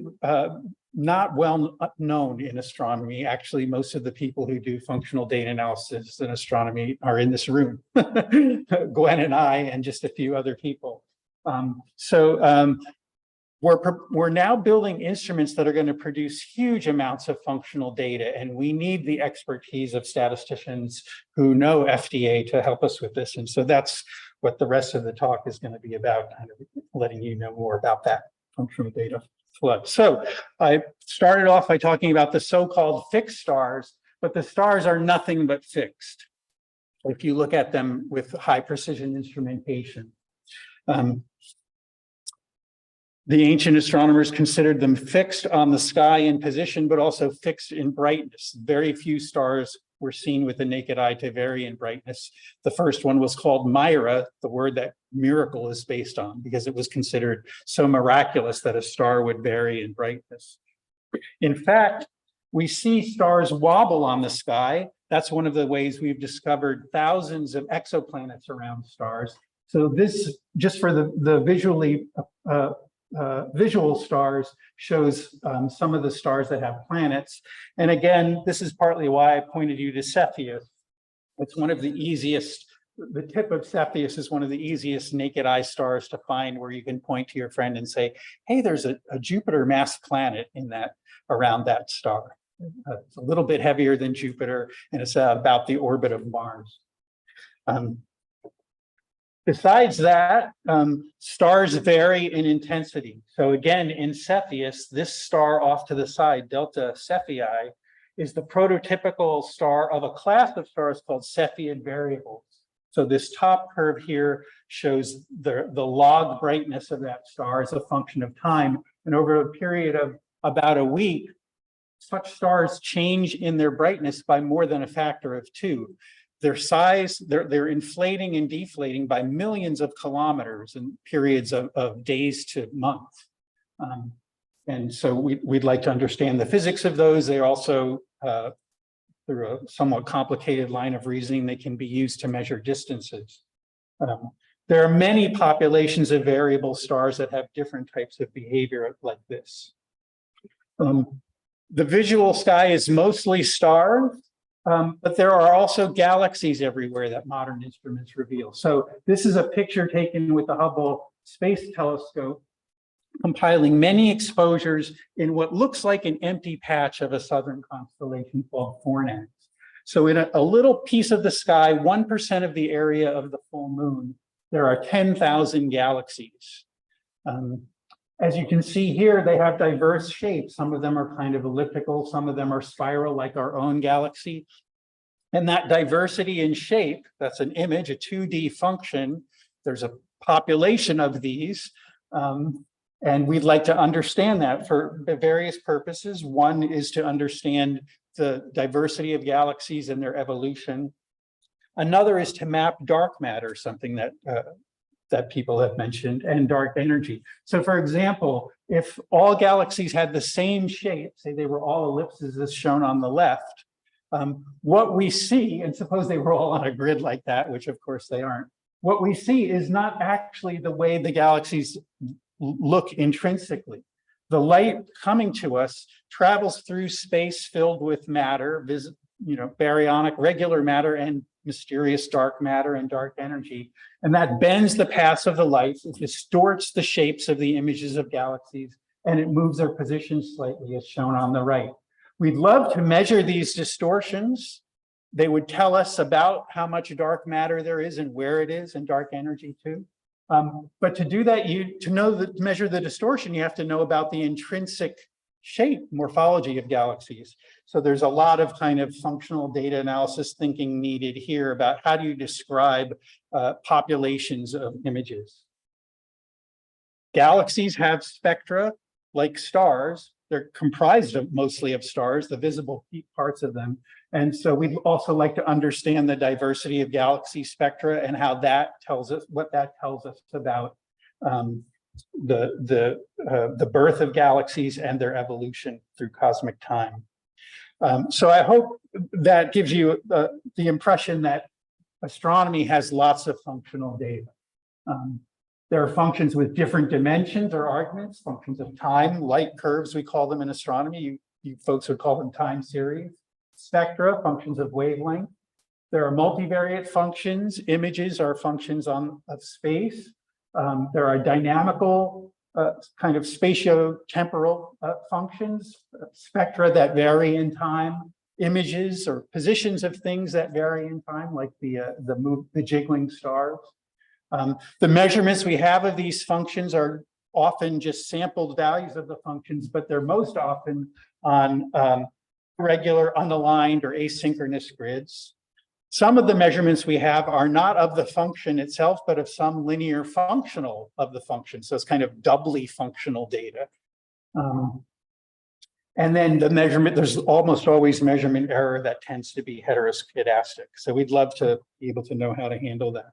not well known in astronomy. Actually, most of the people who do functional data analysis in astronomy are in this room. Gwen and I and just a few other people. We're now building instruments that are going to produce huge amounts of functional data, and we need the expertise of statisticians who know FDA to help us with this. And so that's what the rest of the talk is going to be about, kind of letting you know more about that functional data flood. So I started off by talking about the so-called fixed stars, but the stars are nothing but fixed if you look at them with high precision instrumentation. The ancient astronomers considered them fixed on the sky in position, but also fixed in brightness. Very few stars were seen with the naked eye to vary in brightness. The first one was called Myra, the word that miracle is based on, because it was considered so miraculous that a star would vary in brightness. In fact, we see stars wobble on the sky. That's one of the ways we've discovered thousands of exoplanets around stars. So this, just for the visual stars, shows some of the stars that have planets. And again, this is partly why I pointed you to Cepheus. It's one of the easiest, the tip of Cepheus is one of the easiest naked eye stars to find, where you can point to your friend and say, hey, there's a Jupiter mass planet in that, around that star. It's a little bit heavier than Jupiter, and it's about the orbit of Mars. Besides that, stars vary in intensity. So again, in Cepheus, this star off to the side, Delta Cephei, is the prototypical star of a class of stars called Cepheid variables. So this top curve here shows the log brightness of that star as a function of time. And over a period of about a week, such stars change in their brightness by more than a factor of 2. Their size, they're inflating and deflating by millions of kilometers in periods of days to months. And so we'd like to understand the physics of those. They also, through a somewhat complicated line of reasoning, they can be used to measure distances. There are many populations of variable stars that have different types of behavior like this. The visual sky is mostly stars. But there are also galaxies everywhere that modern instruments reveal. So this is a picture taken with the Hubble Space Telescope, compiling many exposures in what looks like an empty patch of a southern constellation called Fornax. So in a little piece of the sky, 1% of the area of the full moon, there are 10,000 galaxies. As you can see here, they have diverse shapes. Some of them are kind of elliptical, some of them are spiral like our own galaxy. And that diversity in shape, that's an image, a 2D function. There's a population of these. And we'd like to understand that for various purposes. One is to understand the diversity of galaxies and their evolution. Another is to map dark matter, something that people have mentioned, and dark energy. So for example, if all galaxies had the same shape, say they were all ellipses as shown on the left, what we see, and suppose they were all on a grid like that, which of course they aren't, what we see is not actually the way the galaxies look intrinsically. The light coming to us travels through space filled with matter, baryonic regular matter and mysterious dark matter and dark energy. And that bends the paths of the light, it distorts the shapes of the images of galaxies, and it moves their positions slightly as shown on the right. We'd love to measure these distortions. They would tell us about how much dark matter there is and where it is, and dark energy too. But to do that, to measure the distortion, you have to know about the intrinsic shape, morphology of galaxies. So there's a lot of kind of functional data analysis thinking needed here about how do you describe populations of images. Galaxies have spectra like stars, they're comprised of mostly of stars, the visible parts of them. And so we'd also like to understand the diversity of galaxy spectra and how that tells us, what that tells us about the birth of galaxies and their evolution through cosmic time. So I hope that gives you the impression that astronomy has lots of functional data. There are functions with different dimensions or arguments, functions of time, light curves, we call them in astronomy. You folks would call them time series. Spectra, functions of wavelength. There are multivariate functions. Images are functions of space. There are dynamical kind of spatio-temporal functions, spectra that vary in time, images or positions of things that vary in time, like the jiggling stars. The measurements we have of these functions are often just sampled values of the functions, but they're most often on regular, unaligned, or asynchronous grids. Some of the measurements we have are not of the function itself, but of some linear functional of the function. So it's kind of doubly functional data. And then the measurement, there's almost always measurement error that tends to be heteroscedastic. So we'd love to be able to know how to handle that.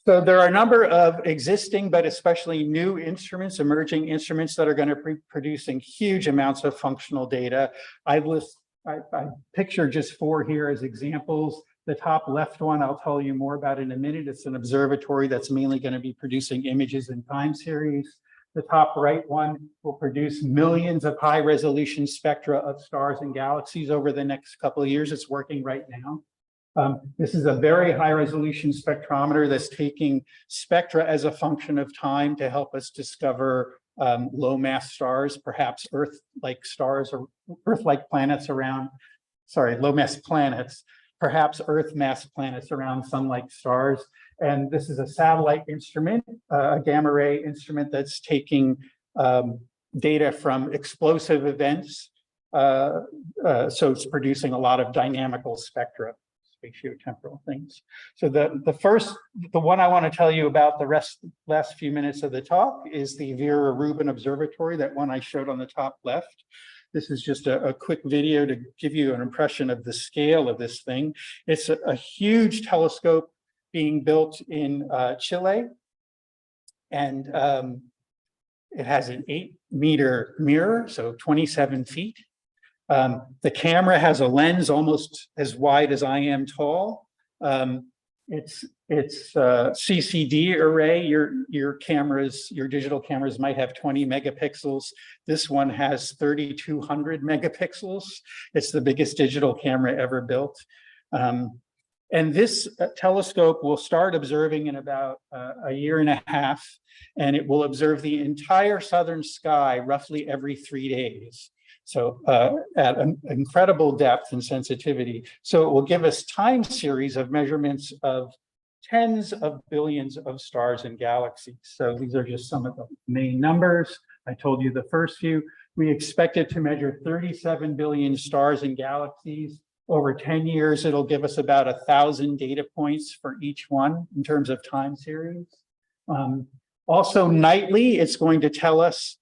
So there are a number of existing, but especially new instruments, emerging instruments that are going to be producing huge amounts of functional data. I picture just 4 here as examples. The top left one, I'll tell you more about in a minute. It's an observatory that's mainly going to be producing images in time series. The top right one will produce millions of high resolution spectra of stars and galaxies over the next couple of years. It's working right now. This is a very high resolution spectrometer that's taking spectra as a function of time to help us discover low mass stars, perhaps Earth-like stars or Earth-like planets around, low mass planets, perhaps Earth mass planets around sun-like stars. And this is a satellite instrument, a gamma ray instrument that's taking data from explosive events. So it's producing a lot of dynamical spectra, spatiotemporal things. So the one I want to tell you about the last few minutes of the talk is the Vera Rubin Observatory, that one I showed on the top left. This is just a quick video to give you an impression of the scale of this thing. It's a huge telescope being built in Chile. And it has an 8-meter mirror, so 27 feet. The camera has a lens almost as wide as I am tall. It's CCD array. Your digital cameras might have 20 megapixels. This one has 3,200 megapixels. It's the biggest digital camera ever built. And this telescope will start observing in about a year and a half, and it will observe the entire southern sky roughly every 3 days. So at an incredible depth and sensitivity. So it will give us time series of measurements of tens of billions of stars and galaxies. So these are just some of the main numbers. I told you the first few. We expect it to measure 37 billion stars and galaxies. Over 10 years, it'll give us about 1,000 data points for each one in terms of time series. Also nightly, it's going to tell us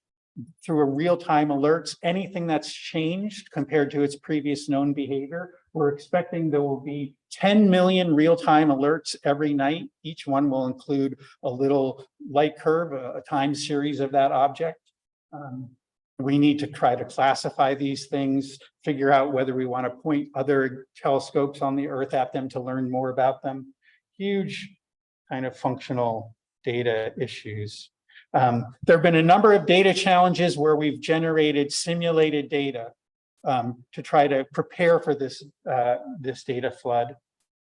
through a real-time alerts anything that's changed compared to its previous known behavior. We're expecting there will be 10 million real-time alerts every night. Each one will include a little light curve, a time series of that object. We need to try to classify these things, figure out whether we want to point other telescopes on the Earth at them to learn more about them. Huge kind of functional data issues. There have been a number of data challenges where we've generated simulated data to try to prepare for this, this data flood.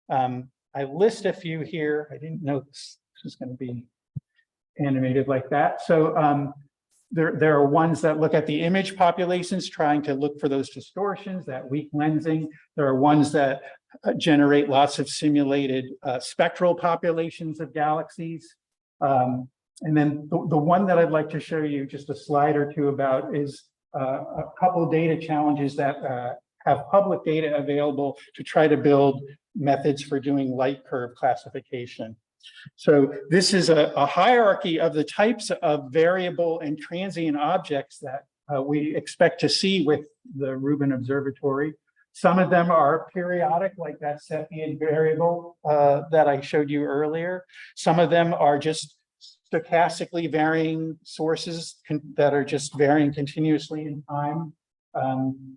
I list a few here. I didn't know this was going to be animated like that. So there are ones that look at the image populations, trying to look for those distortions, that weak lensing. There are ones that generate lots of simulated spectral populations of galaxies. And then the one that I'd like to show you just a slide or two about is a couple of data challenges that have public data available to try to build methods for doing light curve classification. So this is a hierarchy of the types of variable and transient objects that we expect to see with the Rubin Observatory. Some of them are periodic, like that Cepheid variable that I showed you earlier. Some of them are just stochastically varying sources that are just varying continuously in time.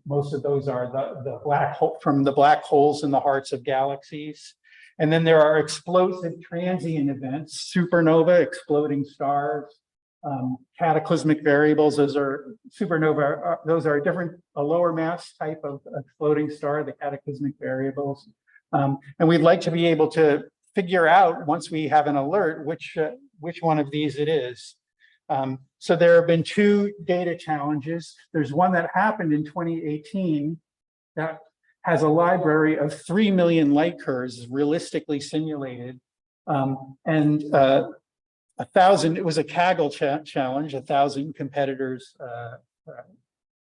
Most of those are the black hole from the black holes in the hearts of galaxies. And then there are explosive transient events, supernova, exploding stars, cataclysmic variables. Those are supernova. Those are a lower mass type of exploding star, the cataclysmic variables. And we'd like to be able to figure out, once we have an alert, which one of these it is. So there have been 2 data challenges. There's one that happened in 2018 that has a library of 3 million light curves realistically simulated. And 1,000, it was a Kaggle challenge, 1,000 competitors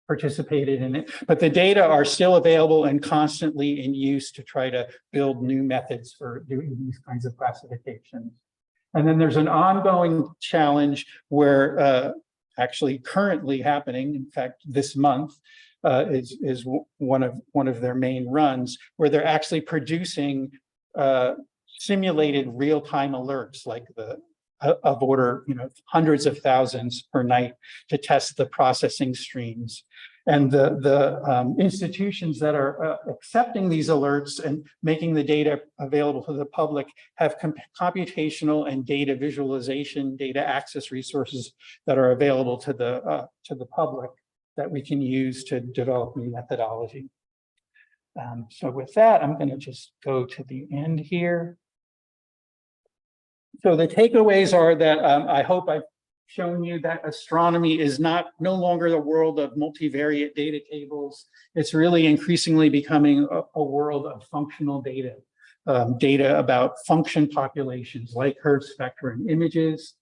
participated in it, but the data are still available and constantly in use to try to build new methods for doing these kinds of classifications. And then there's an ongoing challenge where actually currently happening, in fact, this month, is one of their main runs, where they're actually producing simulated real-time alerts, like of order, hundreds of thousands per night, to test the processing streams. And the institutions that are accepting these alerts and making the data available to the public have computational and data visualization, data access resources that are available to the public that we can use to develop new methodology. So with that, I'm going to just go to the end here. So the takeaways are that I hope I've shown you that astronomy is no longer the world of multivariate data tables. It's really increasingly becoming a world of functional data, data about function populations, light curve spectra and images.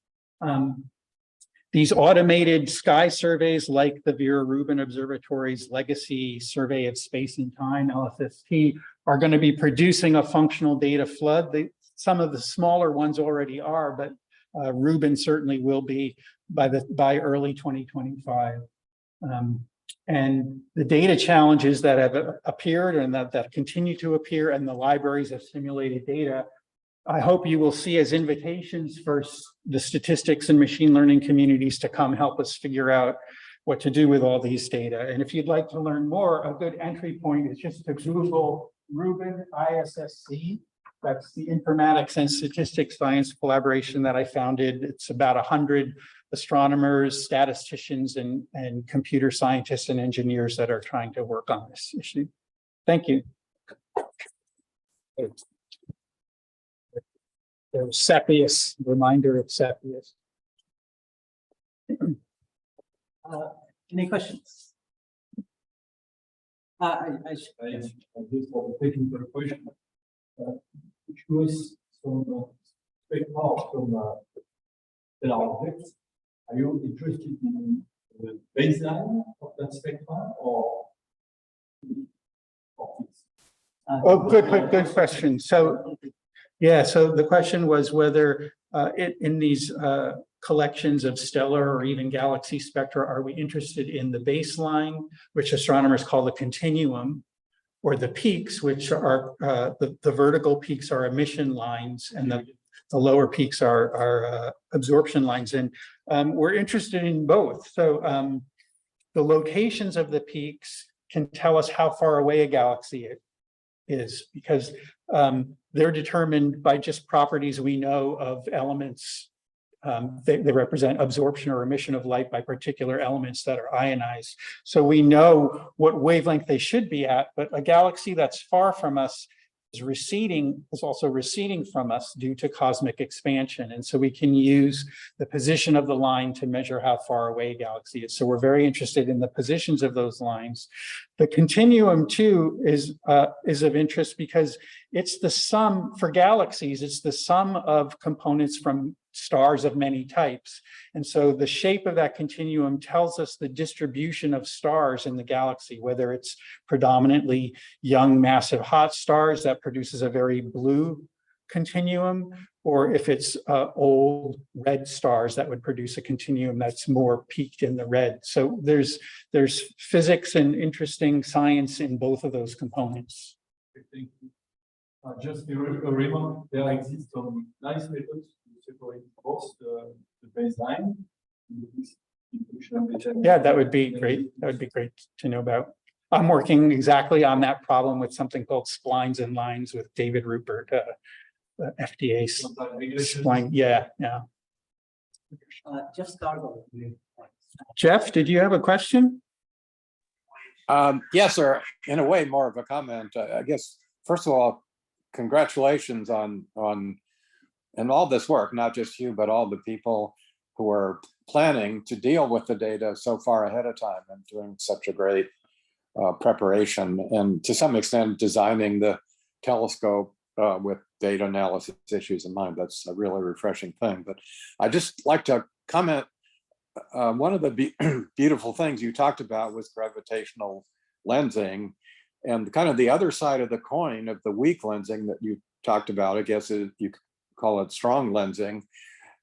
These automated sky surveys, like the Vera Rubin Observatory's Legacy Survey of Space and Time, LSST, are going to be producing a functional data flood. Some of the smaller ones already are, but Rubin certainly will be by early 2025. And the data challenges that have appeared and that continue to appear in the libraries of simulated data, I hope you will see as invitations for the statistics and machine learning communities to come help us figure out what to do with all these data. And if you'd like to learn more, a good entry point is just to Google Rubin ISSC. That's the informatics and statistics science collaboration that I founded. It's about 100 astronomers, statisticians, and computer scientists and engineers that are trying to work on this issue. Thank you. There's Cepheus, reminder of Cepheus. Any questions? Just taking the question. Choose some spectra from the objects. Are you interested in the baseline of that spectrum or? Oh, good question. So, yeah, so the question was whether in these collections of stellar or even galaxy spectra, are we interested in the baseline, which astronomers call the continuum, or the peaks, which are the vertical peaks are emission lines, and the lower peaks are absorption lines. And we're interested in both. So the locations of the peaks can tell us how far away a galaxy is, because they're determined by just properties we know of elements. They represent absorption or emission of light by particular elements that are ionized. So we know what wavelength they should be at, but a galaxy that's far from us is also receding from us due to cosmic expansion. And so we can use the position of the line to measure how far away a galaxy is. So we're very interested in the positions of those lines. The continuum too is of interest because it's the sum for galaxies. It's the sum of components from stars of many types. And so the shape of that continuum tells us the distribution of stars in the galaxy, whether it's predominantly young, massive, hot stars that produces a very blue continuum, or if it's old red stars that would produce a continuum that's more peaked in the red. So there's physics and interesting science in both of those components. Just a remark, there exist some nice methods to separate both the baseline and the distribution of the Yeah, that would be great. That would be great to know about. I'm working exactly on that problem with something called splines and lines with David Rupert, the FDA spline. Yeah. Just start off. Jeff, did you have a question? Yes, sir. In a way, more of a comment. I guess, first of all, congratulations on and all this work, not just you, but all the people who are planning to deal with the data so far ahead of time and doing such a great preparation, and to some extent designing the telescope with data analysis issues in mind. That's a really refreshing thing. But I'd just like to comment, one of the beautiful things you talked about was gravitational lensing, and kind of the other side of the coin of the weak lensing that you talked about, I guess you could call it strong lensing.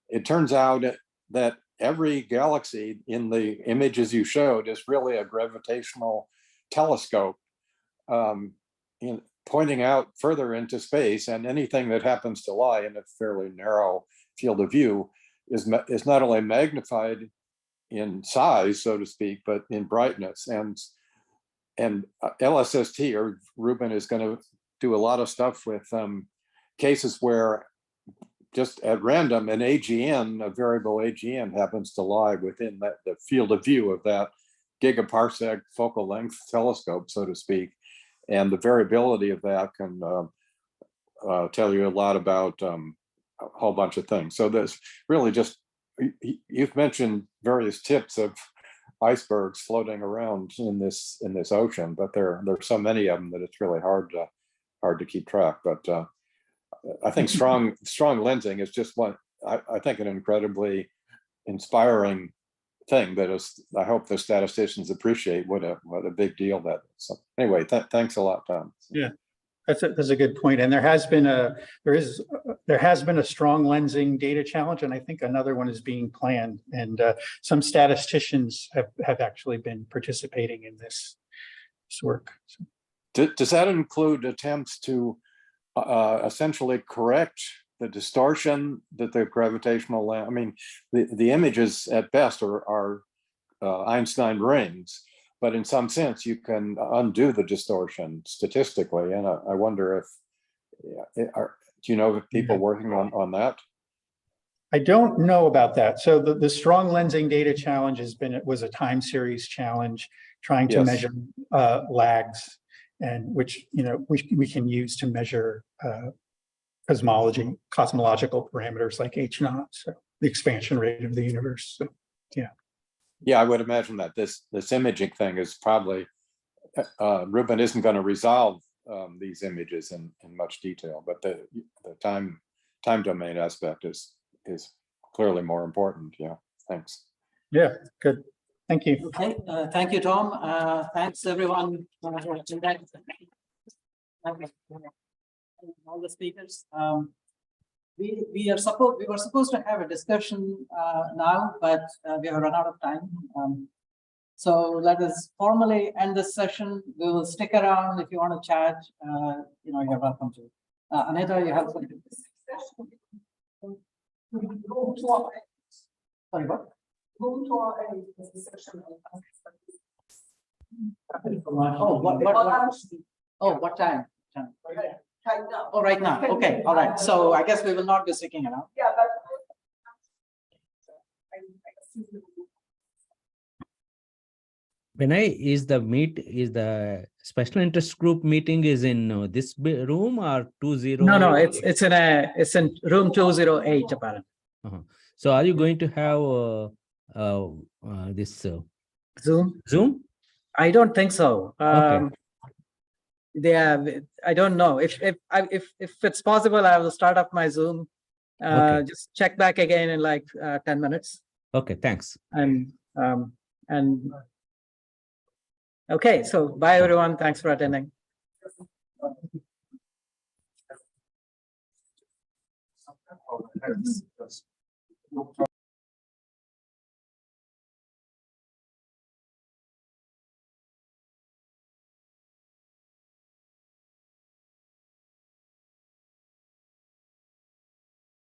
It turns out that every galaxy in the images you showed is really a gravitational telescope pointing out further into space, and anything that happens to lie in a fairly narrow field of view is not only magnified in size, so to speak, but in brightness. And LSST, or Ruben, is going to do a lot of stuff with cases where just at random an AGN, a variable AGN, happens to lie within the field of view of that gigaparsec focal length telescope, so to speak. And the variability of that can tell you a lot about a whole bunch of things. So there's really just, you've mentioned various tips of icebergs floating around in this ocean, but there's so many of them that it's really hard to keep track. But I think strong lensing is just I think an incredibly inspiring thing that is, I hope the statisticians appreciate what a big deal that is. So anyway, thanks a lot, Tom. Yeah, that's a good point. And there has been a strong lensing data challenge, and I think another one is being planned. And some statisticians have actually been participating in this work. So. Does that include attempts to essentially correct the distortion that the gravitational lens? I mean, the images at best are Einstein rings, but in some sense you can undo the distortion statistically. And I wonder do you know of people working on that? I don't know about that. So the strong lensing data challenge was a time series challenge trying to measure lags, and which we can use to measure cosmological parameters like H0, so the expansion rate of the universe. So, yeah. Yeah, I would imagine that this imaging thing is probably, Ruben isn't going to resolve these images in much detail, but the time domain aspect is clearly more important. Yeah, thanks. Yeah, good. Thank you. Okay, thank you, Tom. Thanks everyone. All the speakers. We were supposed to have a discussion now, but we have run out of time. So let us formally end this session. We will stick around if you want to chat. You're welcome to. Anita, you have something. Sorry, what? What time? Right now. Oh, right now. Okay, all right. So I guess we will not be sticking around. Yeah, but. Vinay, is the special interest group meeting is in this room or 20? No, it's in room 208 apparently. So are you going to have this Zoom? I don't think so. Okay. I don't know if it's possible. I will start up my Zoom. Okay. Just check back again in like 10 minutes. Okay, thanks. And okay, so bye everyone. Thanks for attending. of the heads.